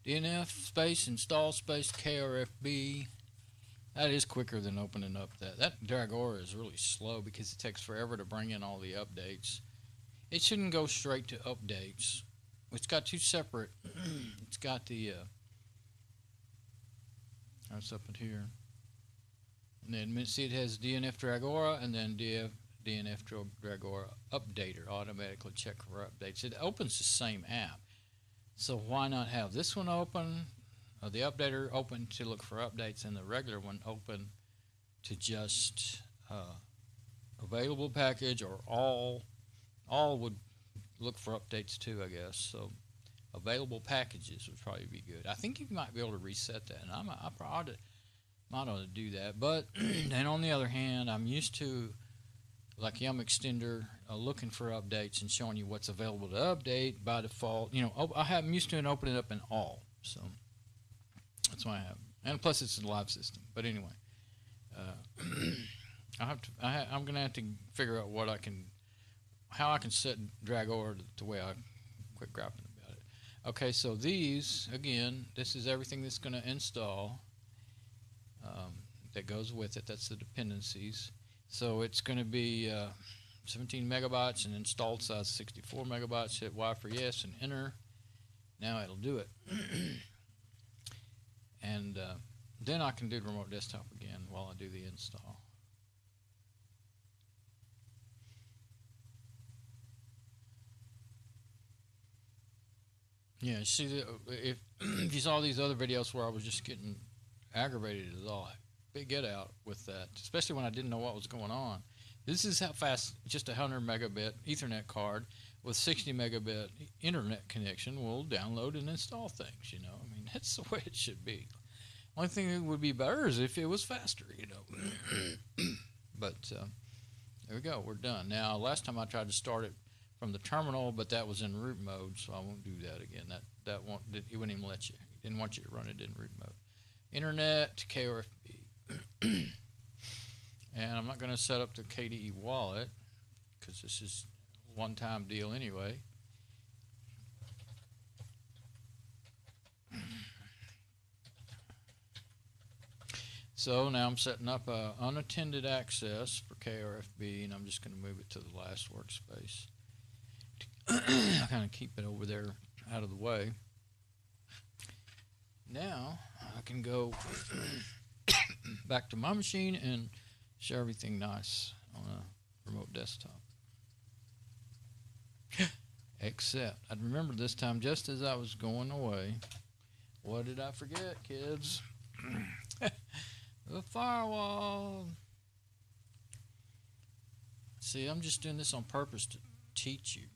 DNF space install space Krfb. That is quicker than opening up that Dragora is really slow because it takes forever to bring in all the updates. It shouldn't go straight to updates. It's got two separate. It's got the that's up in here, and then see it has DNF Dragora and then DNF Dragora updater automatically check for updates. It opens the same app, so why not have this one open? The updater open to look for updates and the regular one open to just available package, or all would look for updates too, I guess. So available packages would probably be good. I think you might be able to reset that, and I probably might ought to do that. But then on the other hand, I'm used to, like Yum Extender, looking for updates and showing you what's available to update by default. You know, I'm used to opening it up in all, so that's why I have. And plus, it's a live system. But anyway, I'm gonna have to figure out how I can set Dragora the way I quit grappling about it. Okay, so these again, this is everything that's gonna install. That goes with it. That's the dependencies. So it's going to be 17 megabytes and installed size 64 megabytes. Hit Y for yes and enter. Now it'll do it. And then I can do the remote desktop again while I do the install. Yeah, see, if you saw these other videos where I was just getting aggravated as all get out with that, especially when I didn't know what was going on. This is how fast just a 100 megabit Ethernet card with 60 megabit internet connection will download and install things, you know. I mean, that's the way it should be. Only thing that would be better is if it was faster, you know. But there we go, we're done. Now, last time I tried to start it from the terminal, but that was in root mode, so I won't do that again. It wouldn't even let you. It didn't want you to run it in root mode. Internet, KRFB. And I'm not going to set up the KDE wallet because this is a one-time deal anyway. So now I'm setting up unattended access for KRFB, and I'm just going to move it to the last workspace. I kind of keep it over there out of the way. Now I can go back to my machine and show everything nice on a remote desktop. Except I remember this time, just as I was going away, what did I forget, kids? The firewall. See, I'm just doing this on purpose to teach you.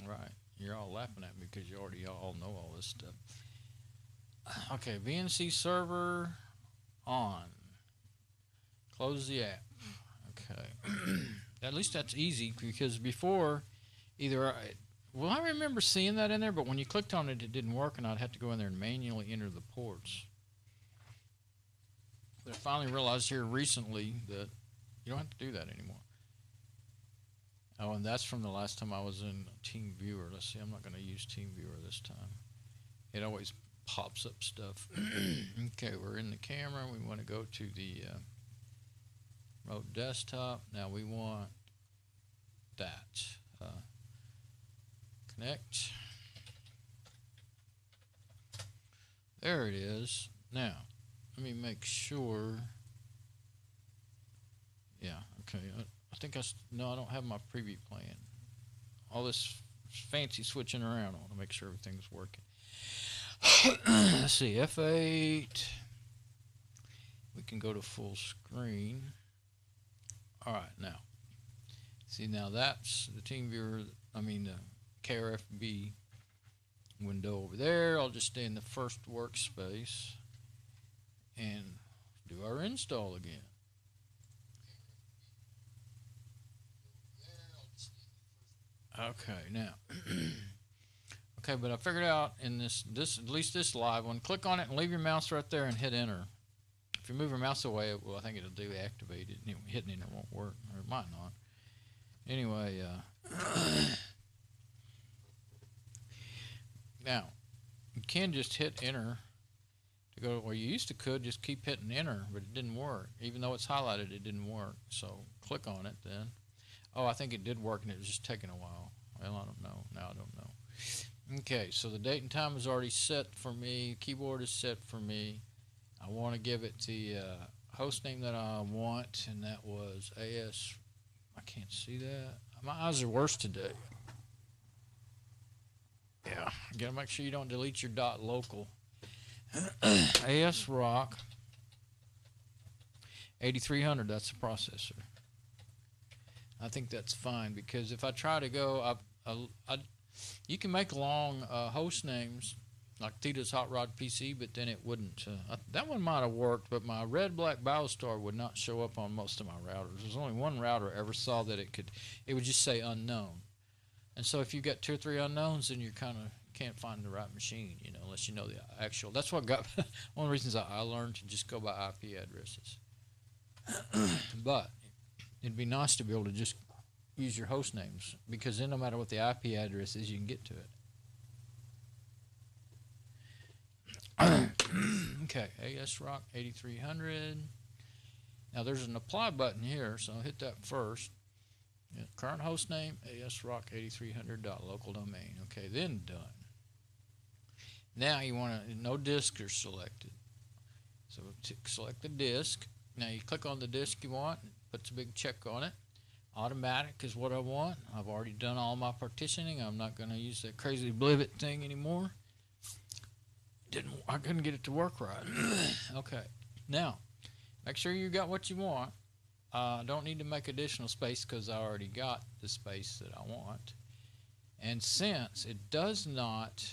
Right, you're all laughing at me because you already all know all this stuff. Okay, VNC server on. Close the app. Okay. At least that's easy, because before, I remember seeing that in there, but when you clicked on it, it didn't work, and I'd have to go in there and manually enter the ports. But I finally realized here recently that you don't have to do that anymore. Oh, and that's from the last time I was in TeamViewer. Let's see, I'm not going to use TeamViewer this time. It always pops up stuff. Okay, we're in the camera. We want to go to the remote desktop. Now we want that. Connect. There it is. Now, let me make sure. Yeah, okay. I think no, I don't have my preview plan. All this fancy switching around. I want to make sure everything's working. Let's see, F8. We can go to full screen. All right, now. See, now that's the TeamViewer, the Krfb window over there. I'll just stay in the first workspace and do our install again. Okay, now, okay, but I figured out in this at least this live one, click on it and leave your mouse right there and hit enter. If you move your mouse away, well, I think it'll deactivate it. Hitting enter won't work, or it might not. Anyway, now, you can just hit enter to go where you used to could just keep hitting enter, but it didn't work. Even though it's highlighted, it didn't work. So click on it then. Oh, I think it did work and it was just taking a while. Well, I don't know. Now I don't know. Okay, so the date and time is already set for me. Keyboard is set for me. I want to give it the host name that I want, and that was AS. I can't see that. My eyes are worse today. Yeah, you gotta make sure you don't delete your .local. ASRock 8300. That's the processor. I think that's fine because if I try to go, you can make long host names like Tita's Hot Rod PC, but then it wouldn't. That one might have worked, but my red black Battlestar would not show up on most of my routers. There's only one router I ever saw that it would just say unknown. And so if you got 2 or 3 unknowns, then you kind of can't find the right machine, unless you know the actual. That's what got one of the reasons I learned to just go by IP addresses. But it'd be nice to be able to just use your host names, because then no matter what the IP address is, you can get to it. Okay, ASRock 8300. Now there's an apply button here, so I'll hit that first. Yeah, current host name, ASRock8300.local domain. Okay, then done. Now you want to, no disks are selected. So select the disk. Now you click on the disk you want, puts a big check on it. Automatic is what I want. I've already done all my partitioning. I'm not going to use that crazy blivet thing anymore. I couldn't get it to work right. Okay, now make sure you got what you want. Don't need to make additional space because I already got the space that I want. And since it does not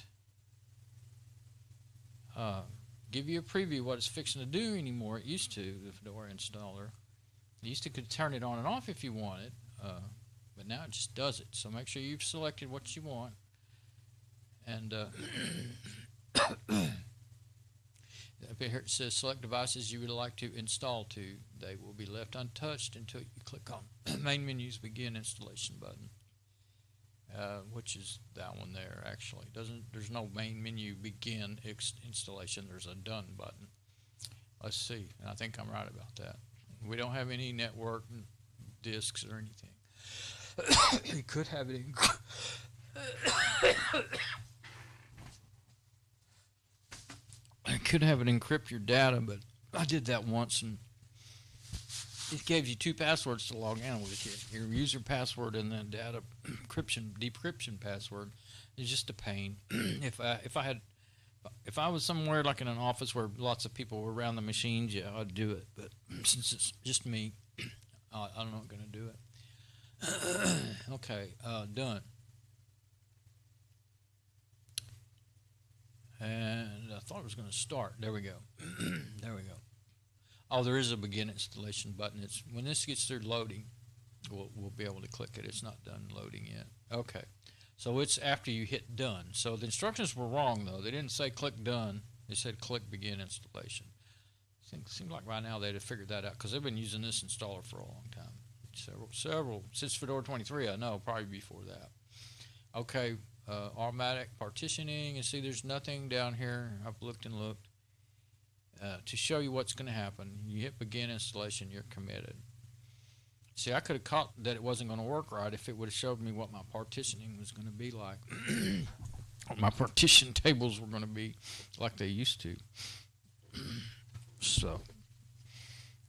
give you a preview of what it's fixing to do anymore, it used to, the Fedora installer. You used to could turn it on and off if you wanted, but now it just does it. So make sure you've selected what you want. And up here it says select devices you would like to install to. They will be left untouched until you click on main menu's begin installation button, which is that one there. Actually, there's no main menu begin installation. There's a done button. Let's see. And I think I'm right about that. We don't have any network disks or anything. You could have it in. I could have it encrypt your data, but I did that once, and it gave you 2 passwords to log in with. Your user password and the data decryption password is just a pain. If I was somewhere like in an office where lots of people were around the machines, yeah, I'd do it. But since it's just me, I'm not going to do it. Okay, done. And I thought it was going to start. There we go. There we go. Oh, there is a begin installation button. It's when this gets through loading, we'll be able to click it. It's not done loading yet. Okay. So it's after you hit done. So the instructions were wrong, though. They didn't say click done. They said click begin installation. Seems like by now they'd have figured that out because they've been using this installer for a long time. Several since Fedora 23, I know, probably before that. Okay. Automatic partitioning, and see there's nothing down here. I've looked and looked to show you what's going to happen. You hit begin installation, you're committed. See, I could have caught that it wasn't going to work right if it would have showed me what my partitioning was going to be like. my partition tables were going to be like they used to. So,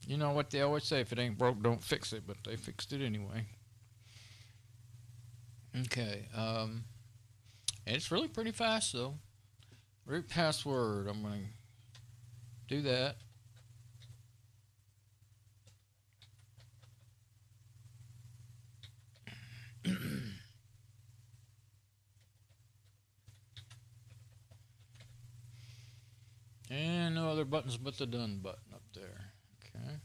you know what they always say, if it ain't broke, don't fix it, but they fixed it anyway. Okay, and it's really pretty fast though. Root password, I'm going to do that. And no other buttons but the done button up there. Okay.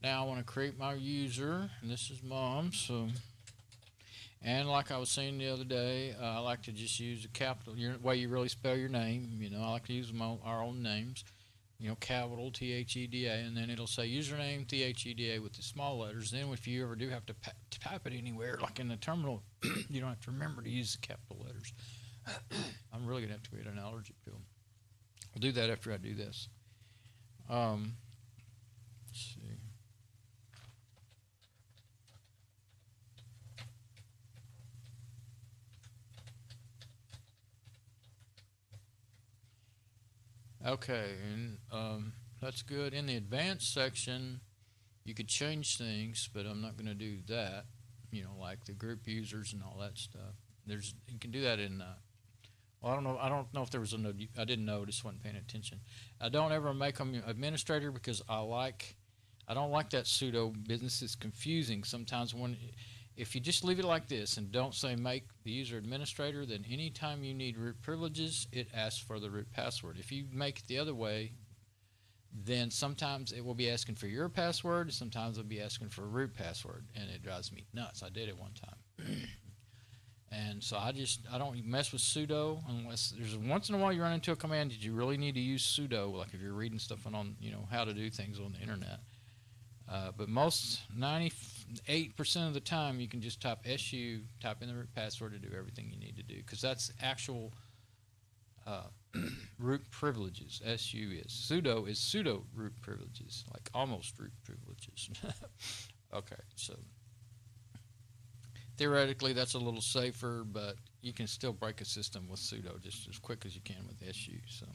Now I want to create my user, and this is Mom. So, and like I was saying the other day, I like to just use a capital, your way you really spell your name. You know, I like to use our own names. You know, capital THEDA, and then it'll say username THEDA with the small letters. Then if you ever do have to type it anywhere, like in the terminal, you don't have to remember to use the capital letters. I'm really gonna have to create an allergy pill. I'll do that after I do this. Let's see. Okay, and that's good. In the advanced section, you could change things, but I'm not going to do that. You know, like the group users and all that stuff. You can do that in. Well, I don't know if there was a note. I didn't notice. Wasn't paying attention. I don't ever make them administrator because I don't like that pseudo business. It's confusing sometimes if you just leave it like this and don't say make the user administrator, then anytime you need root privileges, it asks for the root password. If you make it the other way, then sometimes it will be asking for your password, sometimes it'll be asking for a root password, and it drives me nuts. I did it one time. And so I don't mess with sudo unless there's once in a while you run into a command that you really need to use sudo, like if you're reading stuff on how to do things on the internet. But most 98% of the time you can just type SU, type in the root password to do everything you need to do, because that's actual root privileges. SU is. Sudo is pseudo root privileges, like almost root privileges. Okay, so theoretically that's a little safer, but you can still break a system with sudo just as quick as you can with SU. So,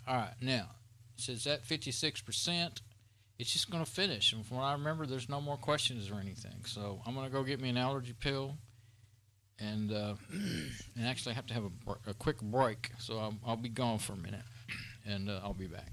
all right, now it says at 56%. It's just going to finish, and from what I remember, there's no more questions or anything. So I'm going to go get me an allergy pill, and actually I have to have a quick break, so I'll be gone for a minute, and I'll be back.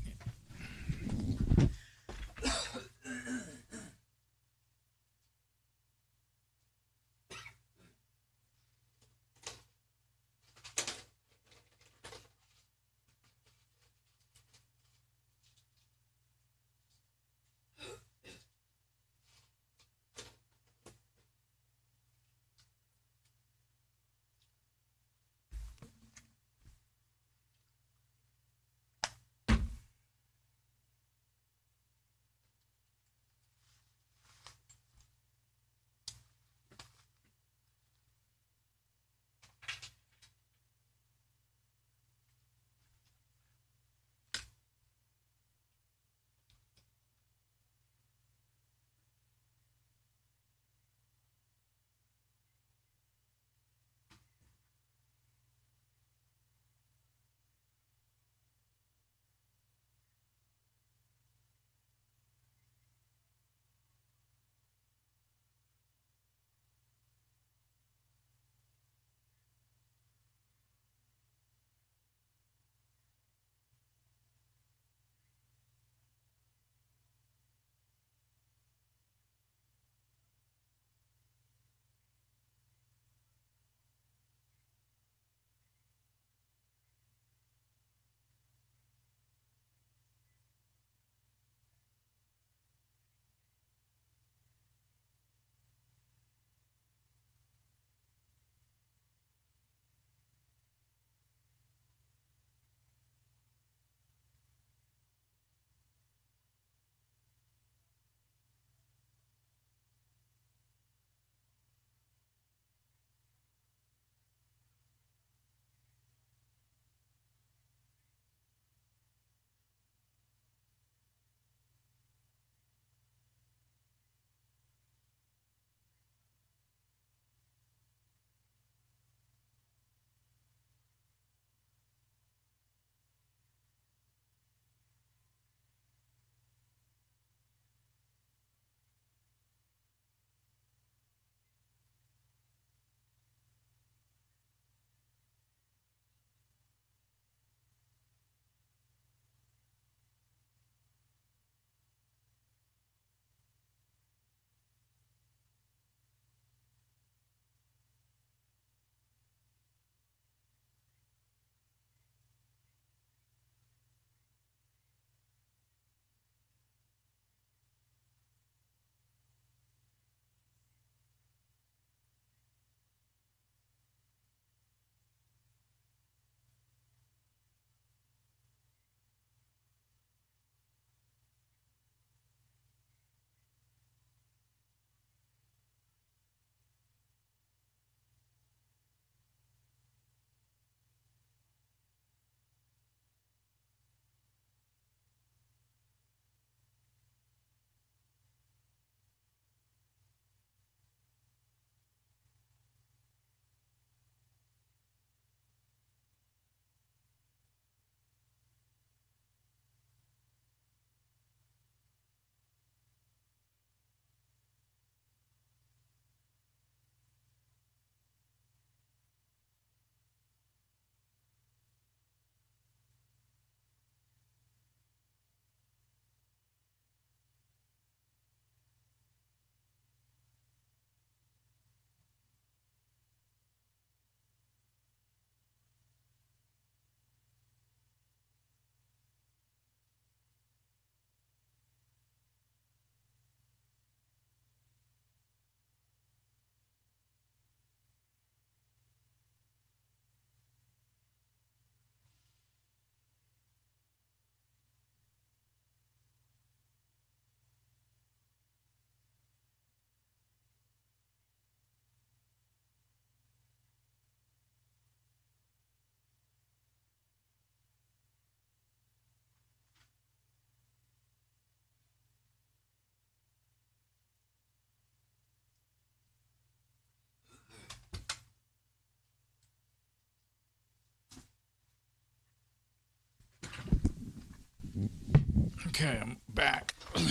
Okay, I'm back. Well,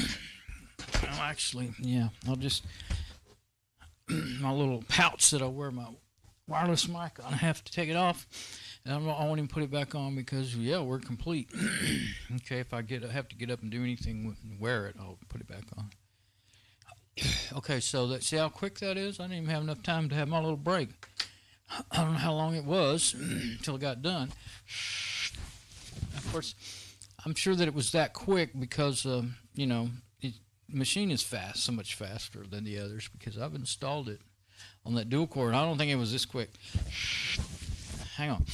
actually, yeah, I'll just my little pouch that I wear my wireless mic on, I have to take it off, and I won't even put it back on because yeah, we're complete. Okay, if I have to get up and do anything and wear it, I'll put it back on. Okay, so see how quick that is? I didn't even have enough time to have my little break. I don't know how long it was until it got done. Of course, I'm sure that it was that quick because, you know, the machine is fast, so much faster than the others because I've installed it on that dual core, and I don't think it was this quick. Hang on.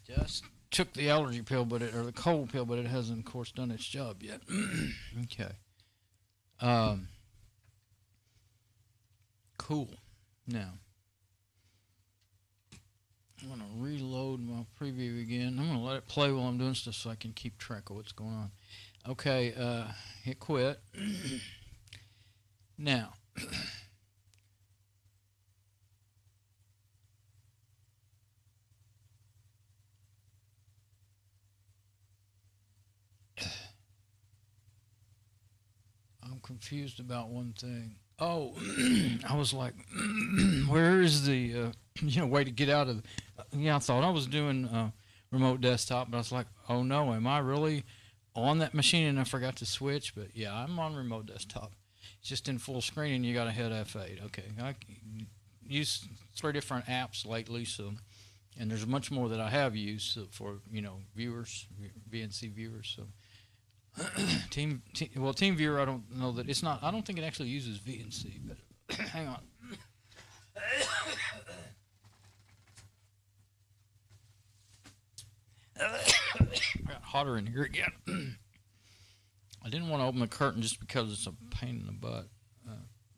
Just took the allergy pill, or the cold pill, but it hasn't, of course, done its job yet. Okay. Cool. Now, I'm going to reload my preview again. I'm going to let it play while I'm doing stuff so I can keep track of what's going on. Okay, hit quit. Now, I'm confused about one thing. Oh, I was like, where is the way to get out of? I thought I was doing remote desktop, but I was like, oh no, am I really on that machine and I forgot to switch? But yeah, I'm on remote desktop. It's just in full screen, and you got to hit F8. Okay, I used 3 different apps lately, and there's much more that I have used for viewers, VNC viewers. So. TeamViewer, I don't know that it's not. I don't think it actually uses VNC, but hang on. Got hotter in here again. I didn't want to open the curtain just because it's a pain in the butt.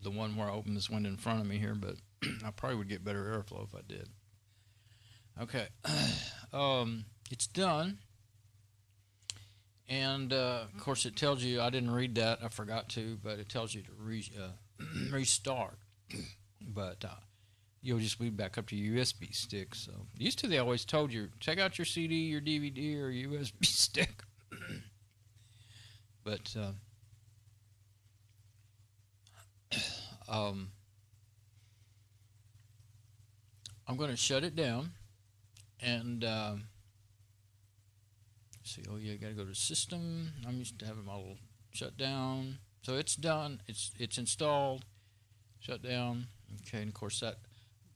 The one where I opened this window in front of me here, but I probably would get better airflow if I did. Okay, it's done. And, of course, it tells you, I didn't read that, I forgot to, but it tells you to restart. But you'll just boot back up to your USB stick. So used to, they always told you, check out your CD, your DVD, or USB stick. But I'm going to shut it down and... see, oh yeah, got to go to system. I'm used to having my little shutdown. So it's done. It's installed. Shut down. Okay, and of course that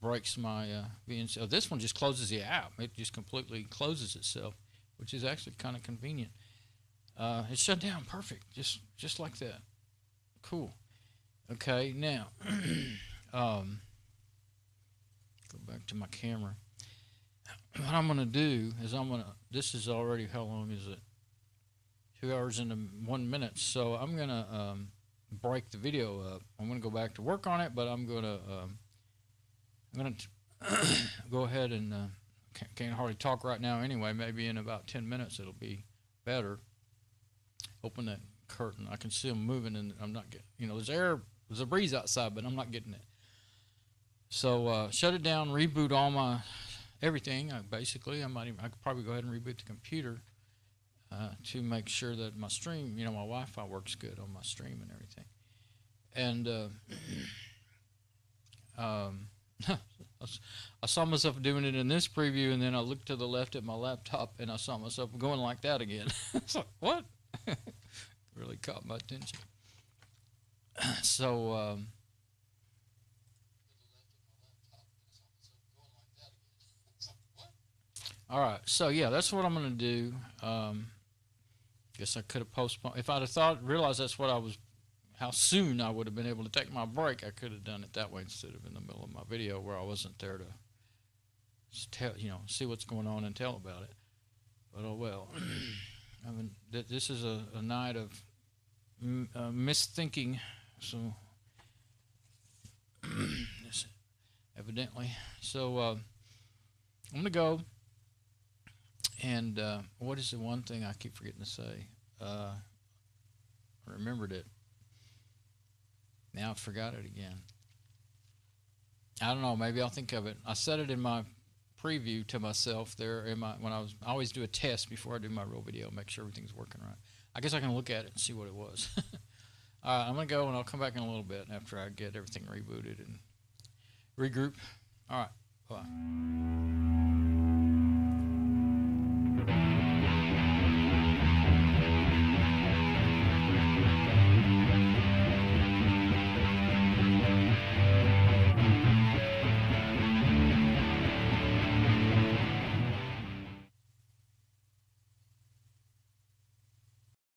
breaks my VNC. Oh, this one just closes the app. It just completely closes itself, which is actually kind of convenient. It's shut down. Perfect. Just like that. Cool. Okay, now go back to my camera. What I'm going to do is this is already, how long is it? 2 hours and 1 minute. So I'm going to break the video up. I'm going to go back to work on it, but I'm going to go ahead and can't hardly talk right now anyway. Maybe in about 10 minutes it'll be better. Open that curtain. I can see them moving, and I'm not getting, there's a breeze outside, but I'm not getting it. So shut it down, reboot all my everything. Basically, I could probably go ahead and reboot the computer to make sure that my stream, my Wi-Fi works good on my stream and everything. And I saw myself doing it in this preview, and then I looked to the left at my laptop, and I saw myself going like that again. It's like, what? Really caught my attention. So. All right, so yeah, that's what I'm going to do. Guess I could have postponed. If I'd have realized that's how soon I would have been able to take my break, I could have done it that way instead of in the middle of my video where I wasn't there to tell, see what's going on and tell about it. But oh well. I mean, this is a night of misthinking, so evidently. So I'm going to go. And what is the one thing I keep forgetting to say? I remembered it. Now I forgot it again. I don't know. Maybe I'll think of it. I said it in my preview to myself there when I always do a test before I do my real video, make sure everything's working right. I guess I can look at it and see what it was. All right, I'm going to go and I'll come back in a little bit after I get everything rebooted and regroup. All right, bye.